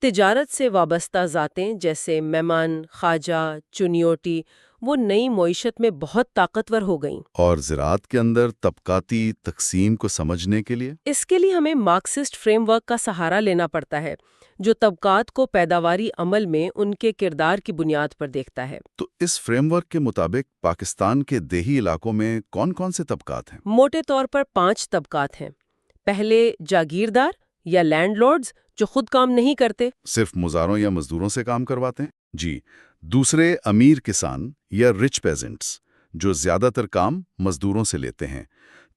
تجارت سے وابستہ ذاتیں جیسے میمن، خواجہ، چنیوٹی، وہ نئی معیشت میں بہت طاقتور ہو گئیں۔ اور زراعت کے اندر طبقاتی تقسیم کو سمجھنے کے لیے اس کے لیے ہمیں مارکسسٹ فریم ورک کا سہارا لینا پڑتا ہے، جو طبقات کو پیداواری عمل میں ان کے کردار کی بنیاد پر دیکھتا ہے۔ تو اس فریم ورک کے مطابق پاکستان کے دیہی علاقوں میں کون کون سے طبقات ہیں؟ موٹے طور پر 5 طبقات ہیں۔ پہلے جاگیردار یا لینڈ لارڈز، جو خود کام نہیں کرتے، صرف مزاروں یا مزدوروں سے کام کرواتے ہیں۔ جی، دوسرے امیر کسان یا رچ پیزنٹس، جو زیادہ تر کام مزدوروں سے لیتے ہیں۔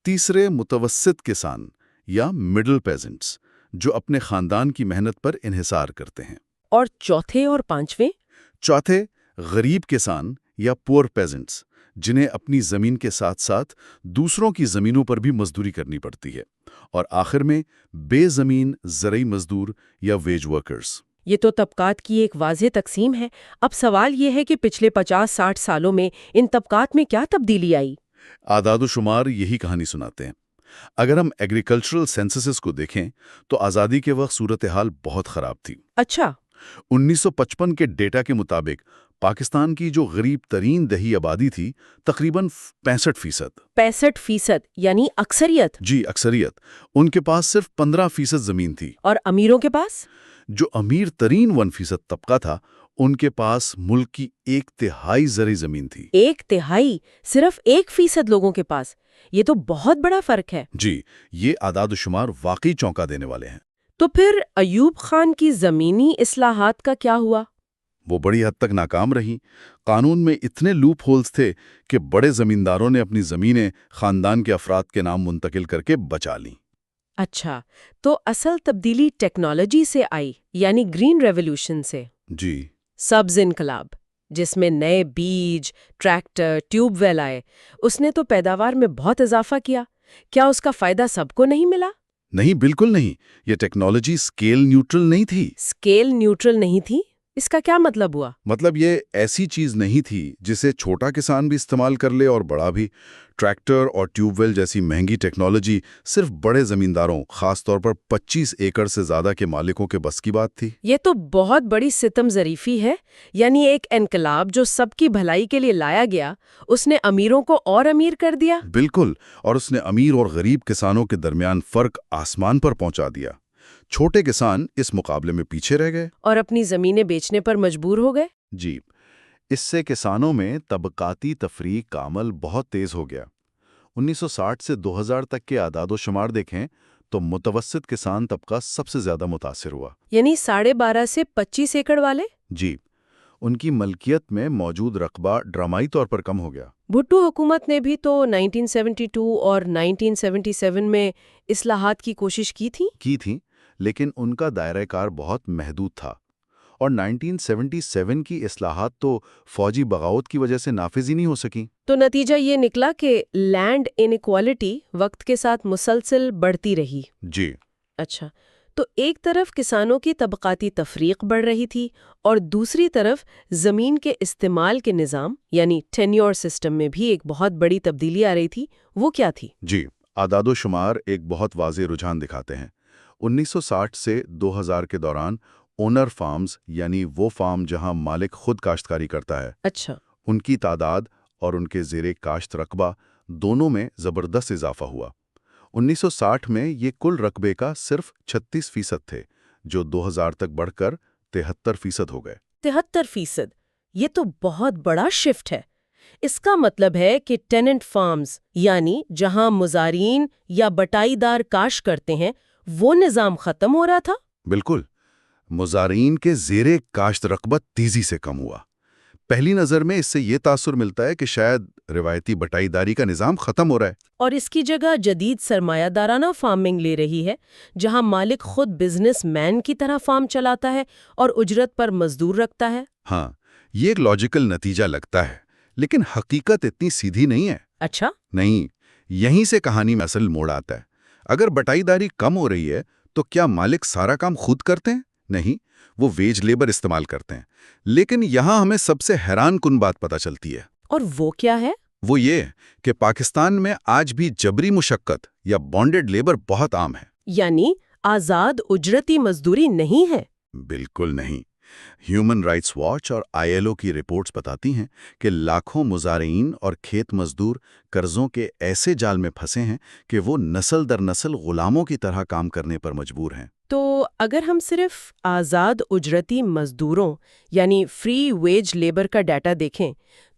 تیسرے متوسط کسان یا مڈل پیزنٹس، جو اپنے خاندان کی محنت پر انحصار کرتے ہیں۔ اور چوتھے اور پانچویں؟ چوتھے غریب کسان یا پور پیزنٹس، جنہیں اپنی زمین کے ساتھ ساتھ دوسروں کی زمینوں پر بھی مزدوری کرنی پڑتی ہے۔ اور آخر میں بے زمین زرعی مزدور یا ویج ورکرز۔ یہ تو طبقات کی ایک واضح تقسیم ہے۔ اب سوال یہ ہے کہ پچھلے 50-60 سالوں میں ان طبقات میں کیا تبدیلی آئی؟ اعداد و شمار یہی کہانی سناتے ہیں۔ اگر ہم ایگریکلچرل سینسسز کو دیکھیں تو آزادی کے وقت صورتحال بہت خراب تھی۔ اچھا۔ 1955 کے ڈیٹا کے مطابق پاکستان کی جو غریب ترین دیہی آبادی تھی تقریباً 65%۔ 65% یعنی اکثریت؟ جی اکثریت۔ ان کے پاس صرف 15% زمین تھی۔ اور امیروں کے پاس؟ جو امیر ترین 1% طبقہ تھا، ان کے پاس ملک کی 1/3 زرعی زمین تھی۔ 1/3 صرف 1% لوگوں کے پاس؟ یہ تو بہت بڑا فرق ہے۔ جی، یہ اعداد و شمار واقعی چونکا دینے والے ہیں۔ تو پھر ایوب خان کی زمینی اصلاحات کا کیا ہوا؟ وہ بڑی حد تک ناکام رہیں۔ قانون میں اتنے لوپ ہولز تھے کہ بڑے زمینداروں نے اپنی زمینیں خاندان کے افراد کے نام منتقل کر کے بچا لیں۔ اچھا، تو اصل تبدیلی ٹیکنالوجی سے آئی، یعنی گرین ریولوشن سے؟ جی، سبز انقلاب، جس میں نئے بیج، ٹریکٹر، ٹیوب ویل آئے، اس نے تو پیداوار میں بہت اضافہ کیا۔ کیا اس کا فائدہ سب کو نہیں ملا؟ نہیں، بالکل نہیں۔ یہ ٹیکنالوجی سکیل نیوٹرل نہیں تھی۔ سکیل نیوٹرل نہیں تھی؟ اس کا کیا مطلب ہوا؟ مطلب یہ ایسی چیز نہیں تھی جسے چھوٹا کسان بھی استعمال کر لے اور بڑا بھی۔ ٹریکٹر اور ٹیوب ویل جیسی مہنگی ٹیکنالوجی صرف بڑے زمینداروں، خاص طور پر 25 ایکڑ سے زیادہ کے مالکوں کے بس کی بات تھی۔ یہ تو بہت بڑی ستم ظریفی ہے، یعنی ایک انقلاب جو سب کی بھلائی کے لیے لایا گیا، اس نے امیروں کو اور امیر کر دیا۔ بالکل، اور اس نے امیر اور غریب کسانوں کے درمیان فرق آسمان پر پہنچا دیا۔ چھوٹے کسان اس مقابلے میں پیچھے رہ گئے اور اپنی زمینیں بیچنے پر مجبور ہو گئے۔ جی، اس سے کسانوں میں طبقاتی تفریق کا عمل بہت تیز ہو گیا۔ 1960 سے 2000 تک کے اعداد و شمار دیکھیں تو متوسط کسان طبقہ سب سے زیادہ متاثر ہوا۔ یعنی 12.5 سے 25 ایکڑ والے؟ جی، ان کی ملکیت میں موجود رقبہ ڈرامائی طور پر کم ہو گیا۔ بھٹو حکومت نے بھی تو 1972 اور 1977 میں اصلاحات کی کوشش کی تھی، لیکن ان کا دائرہ کار بہت محدود تھا، اور 1977 کی اصلاحات تو فوجی بغاوت کی وجہ سے نافذ ہی نہیں ہو سکیں۔ تو نتیجہ یہ نکلا کہ لینڈ انیکوالٹی وقت کے ساتھ مسلسل بڑھتی رہی۔ جی، اچھا، تو ایک طرف کسانوں کی طبقاتی تفریق بڑھ رہی تھی اور دوسری طرف زمین کے استعمال کے نظام یعنی ٹینیور سسٹم میں بھی ایک بہت بڑی تبدیلی آ رہی تھی۔ وہ کیا تھی؟ جی، اعداد و شمار ایک بہت واضح رجحان دکھاتے ہیں۔ 1960 سے 2000 کے دوران اونر فارمز، یعنی وہ فارم جہاں مالک خود کاشتکاری کرتا ہے، اچھا، ان کی تعداد اور ان کے زیر کاشت رقبہ دونوں میں زبردست اضافہ ہوا۔ 1960 میں یہ کل رقبے کا صرف 36% تھے، جو 2000 تک بڑھ کر 73% ہو گئے۔ 73%! یہ تو بہت بڑا شفٹ ہے۔ اس کا مطلب ہے کہ ٹیننٹ فارمز یعنی جہاں مزارعین یا بٹائی دار کاشت کرتے ہیں، وہ نظام ختم ہو رہا تھا؟ بالکل، مزارعین کے زیر کاشت رقبہ تیزی سے کم ہوا۔ پہلی نظر میں اس سے یہ تاثر ملتا ہے کہ شاید روایتی بٹائی داری کا نظام ختم ہو رہا ہے، اور اس کی جگہ جدید سرمایہ دارانہ فارمنگ لے رہی ہے، جہاں مالک خود بزنس مین کی طرح فارم چلاتا ہے اور اجرت پر مزدور رکھتا ہے۔ ہاں، یہ ایک لاجیکل نتیجہ لگتا ہے، لیکن حقیقت اتنی سیدھی نہیں ہے۔ اچھا؟ نہیں، یہیں سے کہانی میں اصل موڑ آتا ہے۔ اگر بٹائی داری کم ہو رہی ہے تو کیا مالک سارا کام خود کرتے ہیں؟ نہیں، وہ ویج لیبر استعمال کرتے ہیں۔ لیکن یہاں ہمیں سب سے حیران کن بات پتہ چلتی ہے۔ اور وہ کیا ہے؟ وہ یہ کہ پاکستان میں آج بھی جبری مشقت یا بانڈڈ لیبر بہت عام ہے۔ یعنی آزاد اجرتی مزدوری نہیں ہے؟ بالکل نہیں۔ ہیومن رائٹس واچ اور ILO کی رپورٹس بتاتی ہیں کہ لاکھوں مزارعین اور کھیت مزدور قرضوں کے ایسے جال میں پھنسے ہیں کہ وہ نسل در نسل غلاموں کی طرح کام کرنے پر مجبور ہیں۔ تو اگر ہم صرف آزاد اجرتی مزدوروں یعنی فری ویج لیبر کا ڈیٹا دیکھیں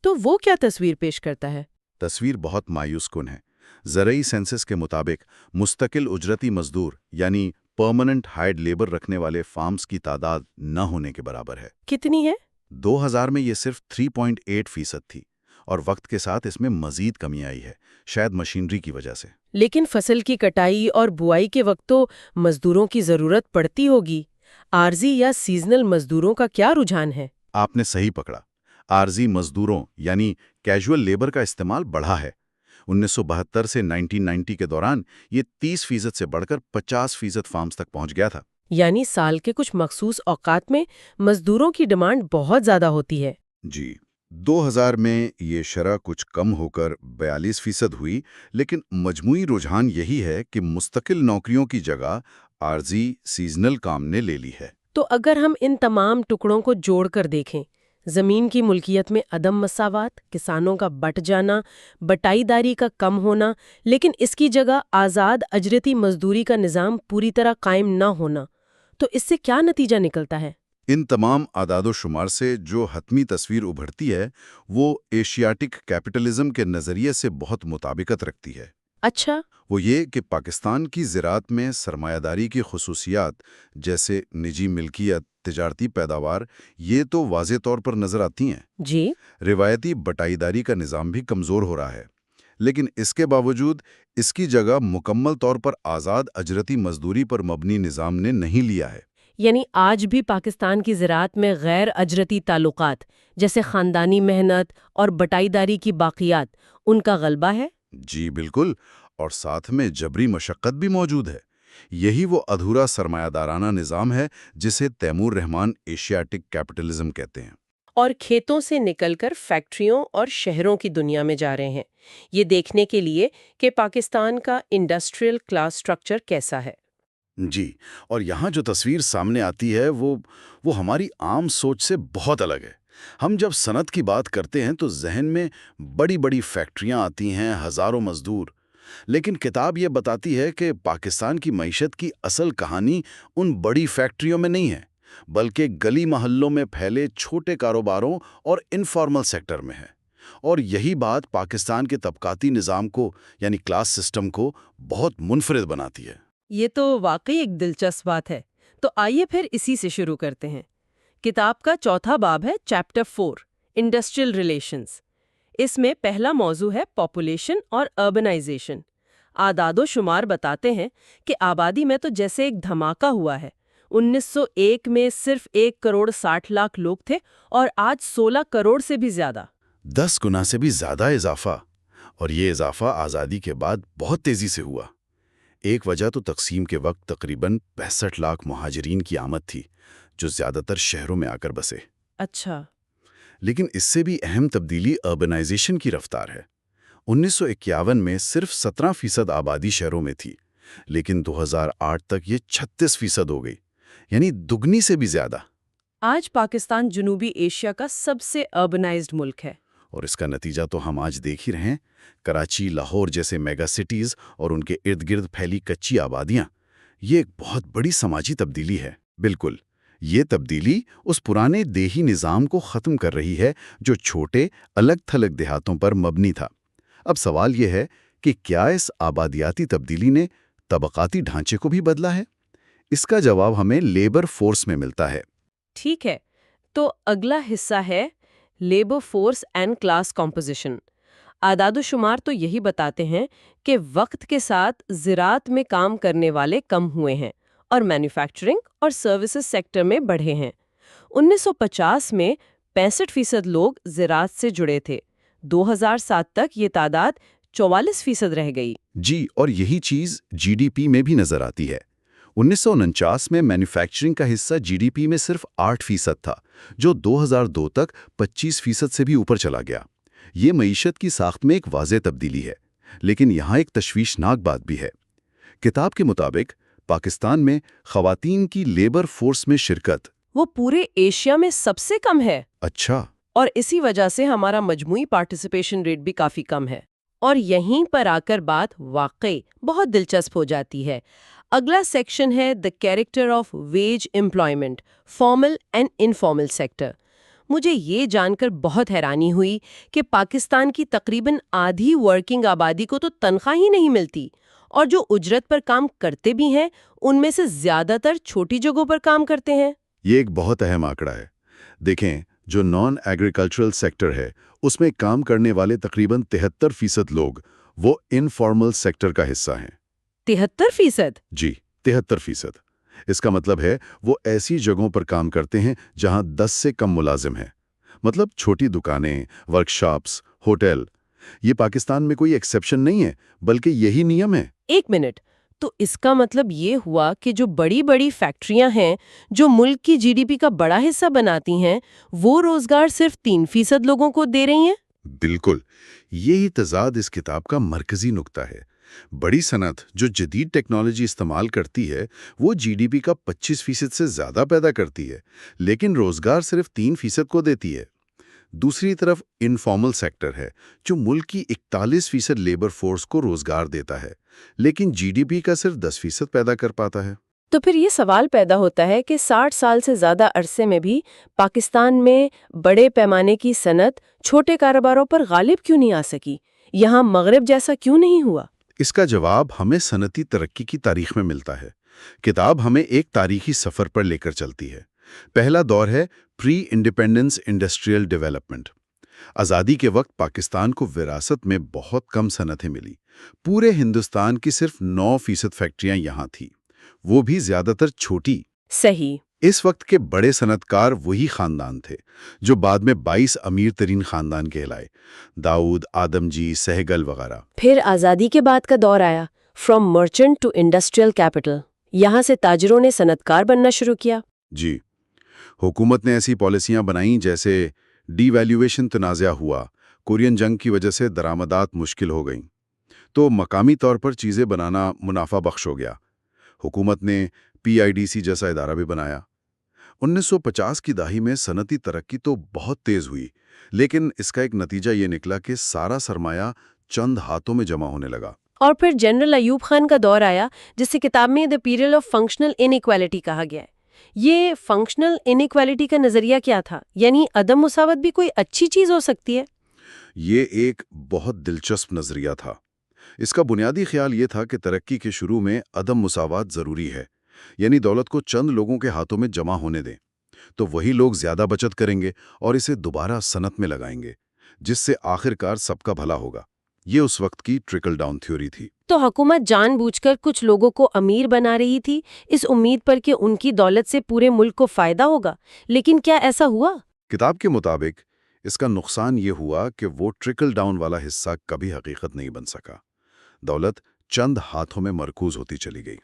تو وہ کیا تصویر پیش کرتا ہے؟ تصویر بہت مایوس کن ہے۔ زرعی سینسس کے مطابق مستقل اجرتی مزدور یعنی پرماننٹ ہائرڈ لیبر رکھنے والے فارمز کی تعداد نہ ہونے کے برابر ہے۔ کتنی ہے؟ 2000 میں یہ صرف 3.8% تھی، اور وقت کے ساتھ اس میں مزید کمی آئی ہے، شاید مشینری کی وجہ سے۔ لیکن فصل کی کٹائی اور بوائی کے وقت تو مزدوروں کی ضرورت پڑتی ہوگی۔ عارضی یا سیزنل مزدوروں کا کیا رجحان ہے؟ آپ نے صحیح پکڑا، عارضی مزدوروں یعنی کیجول لیبر کا استعمال بڑھا ہے۔ 1972 سے 1990 کے دوران یہ 30% سے بڑھ کر 50% فارمز تک پہنچ گیا تھا۔ یعنی سال کے کچھ مخصوص اوقات میں مزدوروں کی ڈیمانڈ بہت زیادہ ہوتی ہے۔ جی، 2000 میں یہ شرح کچھ کم ہو کر 42% ہوئی، لیکن مجموعی رجحان یہی ہے کہ مستقل نوکریوں کی جگہ عارضی سیزنل کام نے لے لی ہے۔ تو اگر ہم ان تمام ٹکڑوں کو جوڑ کر دیکھیں، زمین کی ملکیت میں عدم مساوات، کسانوں کا بٹ جانا، بٹائی داری کا کم ہونا، لیکن اس کی جگہ آزاد اجرتی مزدوری کا نظام پوری طرح قائم نہ ہونا، تو اس سے کیا نتیجہ نکلتا ہے؟ ان تمام اعداد و شمار سے جو حتمی تصویر ابھرتی ہے وہ ایشیاٹک کیپٹلزم کے نظریے سے بہت مطابقت رکھتی ہے۔ اچھا؟ وہ یہ کہ پاکستان کی زراعت میں سرمایہ داری کی خصوصیات جیسے نجی ملکیت، تجارتی پیداوار، یہ تو واضح طور پر نظر آتی ہیں۔ جی۔ روایتی بٹائی داری کا نظام بھی کمزور ہو رہا ہے، لیکن اس کے باوجود اس کی جگہ مکمل طور پر آزاد اجرتی مزدوری پر مبنی نظام نے نہیں لیا ہے۔ یعنی آج بھی پاکستان کی زراعت میں غیر اجرتی تعلقات جیسے خاندانی محنت اور بٹائی داری کی باقیات ان کا غلبہ ہے؟ جی بالکل، اور ساتھ میں جبری مشقت بھی موجود ہے۔ یہی وہ ادھورا سرمایہ دارانہ نظام ہے جسے تیمور رحمان ایشیاٹک کیپٹلزم کہتے ہیں۔ اور کھیتوں سے نکل کر فیکٹریوں اور شہروں کی دنیا میں جا رہے ہیں، یہ دیکھنے کے لیے کہ پاکستان کا انڈسٹریل کلاس سٹرکچر کیسا ہے۔ جی، اور یہاں جو تصویر سامنے آتی ہے وہ ہماری عام سوچ سے بہت الگ ہے۔ ہم جب صنعت کی بات کرتے ہیں تو ذہن میں بڑی بڑی فیکٹریاں آتی ہیں، ہزاروں مزدور۔ لیکن کتاب یہ بتاتی ہے کہ پاکستان کی معیشت کی اصل کہانی ان بڑی فیکٹریوں میں نہیں ہے، بلکہ گلی محلوں میں پھیلے چھوٹے کاروباروں اور انفارمل سیکٹر میں ہے۔ اور یہی بات پاکستان کے طبقاتی نظام کو یعنی کلاس سسٹم کو بہت منفرد بناتی ہے۔ یہ تو واقعی ایک دلچسپ بات ہے۔ تو آئیے پھر اسی سے شروع کرتے ہیں۔ کتاب کا چوتھا باب ہے چیپٹر 4 انڈسٹریل ریلیشنز۔ اس میں پہلا موضوع ہے پاپولیشن اور اربنائزیشن۔ اعداد و شمار بتاتے ہیں کہ آبادی میں تو جیسے ایک دھماکہ ہوا ہے۔ 1901 میں صرف 1.60 کروڑ لوگ تھے اور آج 16 کروڑ سے بھی زیادہ۔ 10 گنا سے بھی زیادہ اضافہ، اور یہ اضافہ آزادی کے بعد بہت تیزی سے ہوا۔ ایک وجہ تو تقسیم کے وقت تقریباً 65 لاکھ مہاجرین کی آمد تھی، جو زیادہ تر شہروں میں آ کر بسے۔ اچھا۔ لیکن اس سے بھی اہم تبدیلی اربنائزیشن کی رفتار ہے۔ 1951 میں صرف 17% آبادی شہروں میں تھی، لیکن 2008 تک یہ 36% ہو گئی، یعنی دگنی سے بھی زیادہ۔ آج پاکستان جنوبی ایشیا کا سب سے اربنائزڈ ملک ہے۔ اور اس کا نتیجہ تو ہم آج دیکھ ہی رہے ہیں۔ کراچی، لاہور جیسے میگا سٹیز اور ان کے ارد گرد پھیلی کچی آبادیاں، یہ ایک بہت بڑی سماجی تبدیلی ہے۔ بالکل، یہ تبدیلی اس پرانے دیہی نظام کو ختم کر رہی ہے جو چھوٹے الگ تھلگ دیہاتوں پر مبنی تھا۔ اب سوال یہ ہے کہ کیا اس آبادیاتی تبدیلی نے طبقاتی ڈھانچے کو بھی بدلا ہے؟ اس کا جواب ہمیں لیبر فورس میں ملتا ہے۔ ٹھیک ہے، تو اگلا حصہ ہے labour force and class composition. اعداد و شمار تو یہی بتاتے ہیں کہ وقت کے ساتھ زراعت میں کام کرنے والے کم ہوئے ہیں اور مینوفیکچرنگ اور سروسز سیکٹر میں بڑھے ہیں۔ 1950 میں 65% لوگ زراعت سے جڑے تھے، 2007 تک یہ تعداد 44% رہ گئی۔ جی، اور یہی چیز جی ڈی پی میں بھی نظر آتی ہے۔ 1949 میں مینوفیکچرنگ کا حصہ جی ڈی پی میں صرف 8% تھا، جو 2002 تک 25% سے بھی اوپر چلا گیا۔ یہ معیشت کی ساخت میں ایک واضح تبدیلی ہے، لیکن یہاں ایک تشویشناک بات بھی ہے۔ کتاب کے مطابق پاکستان میں خواتین کی لیبر فورس میں شرکت وہ پورے ایشیا میں سب سے کم ہے۔ اچھا، اور اسی وجہ سے ہمارا مجموعی پارٹیسپیشن ریٹ بھی کافی کم ہے۔ اور یہیں پر آ کر بات واقعی بہت دلچسپ ہو جاتی ہے۔ اگلا سیکشن ہے the character of veg employment, formal and informal sector. مجھے یہ جان کر بہت حیرانی ہوئی کہ پاکستان کی تقریباً آدھی ورکنگ آبادی کو تو تنخواہ ہی نہیں ملتی، اور جو اجرت پر کام کرتے بھی ہیں ان میں سے زیادہ تر چھوٹی جگہوں پر کام کرتے ہیں۔ یہ ایک بہت اہم آنکڑا ہے۔ دیکھیں، جو نان ایگریکلچرل سیکٹر ہے اس میں کام کرنے والے تقریباً 73% لوگ وہ انفارمل سیکٹر کا حصہ ہیں۔ 73%؟ جی، 73%۔ اس کا مطلب ہے وہ ایسی جگہوں پر کام کرتے ہیں جہاں 10 سے کم ملازم ہیں، مطلب چھوٹی دکانیں، ورکشاپس، ہوٹل۔ یہ پاکستان میں کوئی ایکسیپشن نہیں ہے، بلکہ یہی نیم ہے۔ ایک منٹ، تو اس کا مطلب یہ ہوا کہ جو بڑی بڑی فیکٹریاں ہیں جو ملک کی جی ڈی پی کا بڑا حصہ بناتی ہیں، وہ روزگار صرف 3% لوگوں کو دے رہی ہیں؟ بالکل، یہی تضاد اس کتاب کا مرکزی نقطہ ہے۔ بڑی صنعت جو جدید ٹیکنالوجی استعمال کرتی ہے وہ جی ڈی پی کا 25% سے زیادہ پیدا کرتی ہے، لیکن روزگار صرف 3% کو دیتی ہے۔ دوسری طرف انفارمل سیکٹر ہے جو ملک کی 41% لیبر فورس کو روزگار دیتا ہے، لیکن جی ڈی پی کا صرف 10% پیدا کر پاتا ہے۔ تو پھر یہ سوال پیدا ہوتا ہے کہ 60 سال سے زیادہ عرصے میں بھی پاکستان میں بڑے پیمانے کی صنعت چھوٹے کاروباروں پر غالب کیوں نہیں آ سکی؟ یہاں مغرب جیسا کیوں نہیں ہوا؟ اس کا جواب ہمیں صنعتی ترقی کی تاریخ میں ملتا ہے۔ کتاب ہمیں ایک تاریخی سفر پر لے کر چلتی ہے۔ پہلا دور ہے پری انڈیپینڈنس انڈسٹریل ڈیولپمنٹ۔ آزادی کے وقت پاکستان کو وراثت میں بہت کم صنعتیں ملی۔ پورے ہندوستان کی صرف 9% فیکٹریاں یہاں تھیں، وہ بھی زیادہ تر چھوٹی۔ صحیح۔ اس وقت کے بڑے صنعتکار وہی خاندان تھے جو بعد میں 22 امیر ترین خاندان کہلائے، داؤد، آدم جی، سہگل وغیرہ۔ پھر آزادی کے بعد کا دور آیا، from merchant to industrial capital, یہاں سے تاجروں نے صنعتکار بننا شروع کیا۔ جی، حکومت نے ایسی پالیسیاں بنائیں جیسے ڈی ویلیویشن تنازع ہوا، کورین جنگ کی وجہ سے درآمدات مشکل ہو گئیں، تو مقامی طور پر چیزیں بنانا منافع بخش ہو گیا۔ حکومت نے PIDC جیسا ادارہ بھی بنایا۔ 1950 کی دہائی میں صنعتی ترقی تو بہت تیز ہوئی، لیکن اس کا ایک نتیجہ یہ نکلا کہ سارا سرمایہ چند ہاتھوں میں جمع ہونے لگا۔ اور پھر جنرل ایوب خان کا دور آیا، جسے کتاب میں دی پیریڈ آف فنکشنل انیکویلٹی کہا گیا ہے۔ یہ فنکشنل انیکویلٹی کا نظریہ کیا تھا؟ یعنی عدم مساوت بھی کوئی اچھی چیز ہو سکتی ہے؟ یہ ایک بہت دلچسپ نظریہ تھا۔ اس کا بنیادی خیال یہ تھا کہ ترقی کے شروع میں عدم مساوات ضروری ہے، یعنی دولت کو چند لوگوں کے ہاتھوں میں جمع ہونے دیں، تو وہی لوگ زیادہ بچت کریں گے اور اسے دوبارہ صنعت میں لگائیں گے، جس سے آخرکار سب کا بھلا ہوگا۔ یہ اس وقت کی ٹرکل ڈاؤن تھیوری تھی۔ تو حکومت جان بوجھ کر کچھ لوگوں کو امیر بنا رہی تھی، اس امید پر کہ ان کی دولت سے پورے ملک کو فائدہ ہوگا، لیکن کیا ایسا ہوا؟ کتاب کے مطابق اس کا نقصان یہ ہوا کہ وہ ٹرکل ڈاؤن والا حصہ کبھی حقیقت نہیں بن سکا۔ دولت چند ہاتھوں میں مرکوز ہوتی چلی گئی۔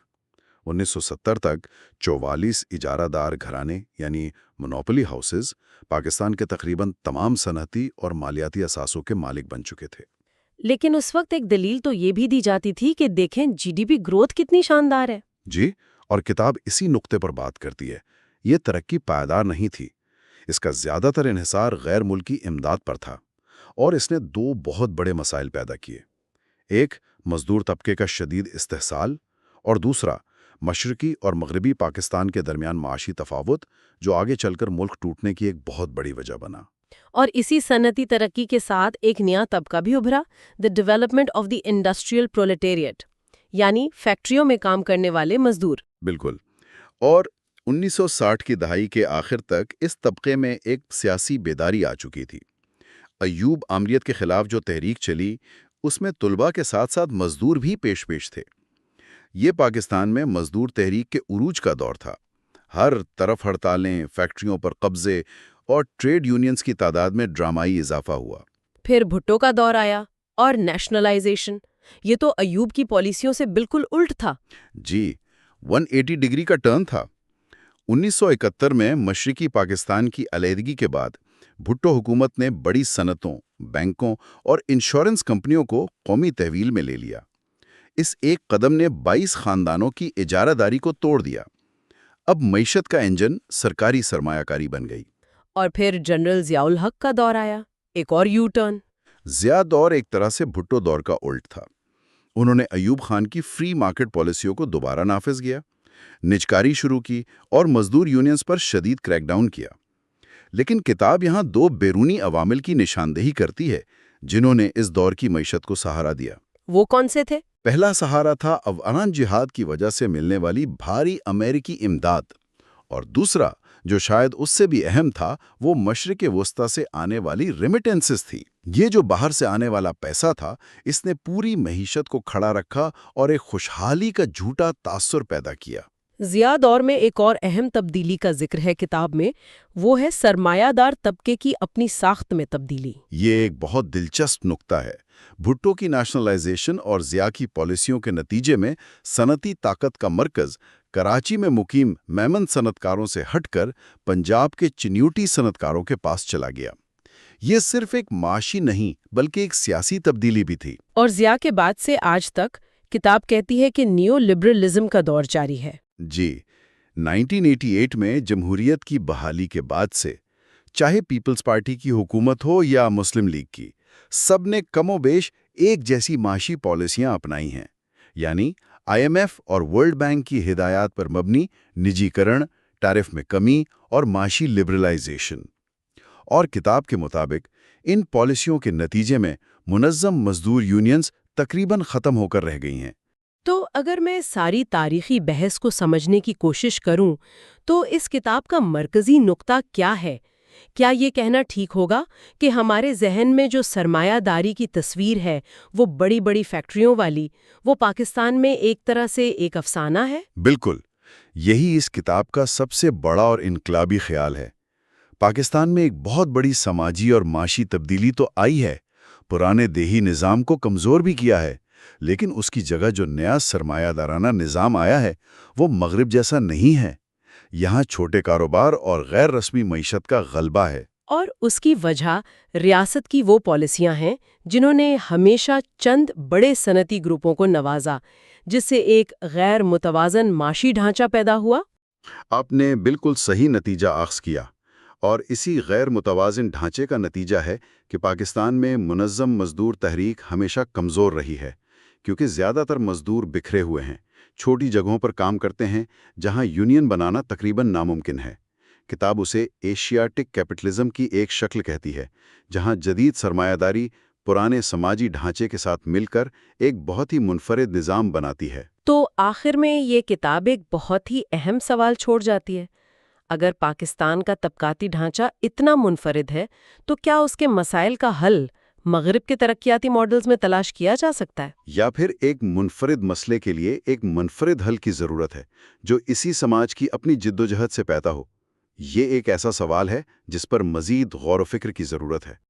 1970 تک 44 اجارہ دار گھرانے یعنی مونوپلی ہاؤسز پاکستان کے تقریباً تمام صنعتی اور مالیاتی اثاثوں کے مالک بن چکے تھے۔ لیکن اس وقت ایک دلیل تو یہ بھی دی جاتی تھی کہ دیکھیں GDP گروتھ کتنی شاندار ہے۔ جی، اور کتاب اسی نقطے پر بات کرتی ہے۔ یہ ترقی پائیدار نہیں تھی، اس کا زیادہ تر انحصار غیر ملکی امداد پر تھا، اور اس نے دو بہت بڑے مسائل پیدا کیے۔ ایک مزدور طبقے کا شدید استحصال، اور دوسرا مشرقی اور مغربی پاکستان کے درمیان معاشی تفاوت، جو آگے چل کر ملک ٹوٹنے کی ایک بہت بڑی وجہ بنا۔ اور اسی صنعتی ترقی کے ساتھ ایک نیا طبقہ بھی ابھرا، the development of the industrial proletariat, یعنی فیکٹریوں میں کام کرنے والے مزدور۔ بالکل، اور 1960 کی دہائی کے آخر تک اس طبقے میں ایک سیاسی بیداری آ چکی تھی۔ ایوب آمریت کے خلاف جو تحریک چلی، اس میں طلباء کے ساتھ ساتھ مزدور بھی پیش تھے۔ یہ پاکستان میں مزدور تحریک کے عروج کا دور تھا۔ ہر طرف ہڑتالیں، فیکٹریوں پر قبضے اور ٹریڈ یونینز کی تعداد میں ڈرامائی اضافہ ہوا۔ پھر بھٹو کا دور آیا اور نیشنلائزیشن۔ یہ تو ایوب کی پالیسیوں سے بالکل الٹ تھا۔ جی، 180 ڈگری کا ٹرن تھا۔ 1971 میں مشرقی پاکستان کی علیحدگی کے بعد بھٹو حکومت نے بڑی صنعتوں، بینکوں اور انشورنس کمپنیوں کو قومی تحویل میں لے لیا۔ اس ایک قدم نے 22 خاندانوں کی اجارہ داری کو توڑ دیا۔ اب معیشت کا انجن سرکاری سرمایہ کاری بن گئی۔ اور پھر جنرل ضیاء الحق کا دور آیا، ایک اور یو ٹرن۔ ضیاء دور ایک طرح سے بھٹو دور کا الٹ تھا۔ انہوں نے ایوب خان کی فری مارکیٹ پالیسیوں کو دوبارہ نافذ کیا، نجکاری شروع کی اور مزدور یونینز پر شدید کریک ڈاؤن کیا۔ لیکن کتاب یہاں دو بیرونی عوامل کی نشاندہی کرتی ہے جنہوں نے اس دور کی معیشت کو سہارا دیا۔ وہ کون سے تھے؟ پہلا سہارا تھا افغان جہاد کی وجہ سے ملنے والی بھاری امریکی امداد، اور دوسرا جو شاید اس سے بھی اہم تھا، وہ مشرق وسطیٰ سے آنے والی ریمیٹنسز تھی۔ یہ جو باہر سے آنے والا پیسہ تھا، اس نے پوری معیشت کو کھڑا رکھا اور ایک خوشحالی کا جھوٹا تاثر پیدا کیا۔ ضیاء دور میں ایک اور اہم تبدیلی کا ذکر ہے کتاب میں، وہ ہے سرمایہ دار طبقے کی اپنی ساخت میں تبدیلی۔ یہ ایک بہت دلچسپ نقطہ ہے۔ بھٹو کی نیشنلائزیشن اور ضیاء کی پالیسیوں کے نتیجے میں صنعتی طاقت کا مرکز کراچی میں مقیم میمن صنعت کاروں سے ہٹ کر پنجاب کے چنیوٹی صنعت کاروں کے پاس چلا گیا۔ یہ صرف ایک معاشی نہیں بلکہ ایک سیاسی تبدیلی بھی تھی۔ اور ضیاء کے بعد سے آج تک کتاب کہتی ہے کہ نیو لبرلزم کا دور جاری ہے۔ جی، 1988 میں جمہوریت کی بحالی کے بعد سے چاہے پیپلز پارٹی کی حکومت ہو یا مسلم لیگ کی، سب نے کم و بیش ایک جیسی معاشی پالیسیاں اپنائی ہیں، یعنی IMF اور ورلڈ بینک کی ہدایات پر مبنی نجی کرن، ٹیرف میں کمی اور معاشی لبرلائزیشن۔ اور کتاب کے مطابق ان پالیسیوں کے نتیجے میں منظم مزدور یونینز تقریباً ختم ہو کر رہ گئی ہیں۔ تو اگر میں ساری تاریخی بحث کو سمجھنے کی کوشش کروں تو اس کتاب کا مرکزی نقطہ کیا ہے؟ کیا یہ کہنا ٹھیک ہوگا کہ ہمارے ذہن میں جو سرمایہ داری کی تصویر ہے، وہ بڑی بڑی فیکٹریوں والی، وہ پاکستان میں ایک طرح سے ایک افسانہ ہے؟ بالکل، یہی اس کتاب کا سب سے بڑا اور انقلابی خیال ہے۔ پاکستان میں ایک بہت بڑی سماجی اور معاشی تبدیلی تو آئی ہے، پرانے دیہی نظام کو کمزور بھی کیا ہے، لیکن اس کی جگہ جو نیا سرمایہ دارانہ نظام آیا ہے وہ مغرب جیسا نہیں ہے۔ یہاں چھوٹے کاروبار اور غیر رسمی معیشت کا غلبہ ہے۔ اور اس کی وجہ ریاست کی وہ پالیسیاں ہیں جنہوں نے ہمیشہ چند بڑے صنعتی گروپوں کو نوازا، جس سے ایک غیر متوازن معاشی ڈھانچہ پیدا ہوا۔ آپ نے بالکل صحیح نتیجہ اخذ کیا، اور اسی غیر متوازن ڈھانچے کا نتیجہ ہے کہ پاکستان میں منظم مزدور تحریک ہمیشہ کمزور رہی ہے، کیونکہ زیادہ تر مزدور بکھرے ہوئے ہیں، چھوٹی جگہوں پر کام کرتے ہیں جہاں یونین بنانا تقریباً ناممکن ہے۔ کتاب اسے ایشیاٹک کیپٹلزم کی ایک شکل کہتی ہے، جہاں جدید سرمایہ داری پرانے سماجی ڈھانچے کے ساتھ مل کر ایک بہت ہی منفرد نظام بناتی ہے۔ تو آخر میں یہ کتاب ایک بہت ہی اہم سوال چھوڑ جاتی ہے۔ اگر پاکستان کا طبقاتی ڈھانچہ اتنا منفرد ہے تو کیا اس کے مسائل کا حل مغرب کے ترقیاتی ماڈلز میں تلاش کیا جا سکتا ہے؟ یا پھر ایک منفرد مسئلے کے لیے ایک منفرد حل کی ضرورت ہے جو اسی سماج کی اپنی جدوجہد سے پیدا ہو؟ یہ ایک ایسا سوال ہے جس پر مزید غور و فکر کی ضرورت ہے۔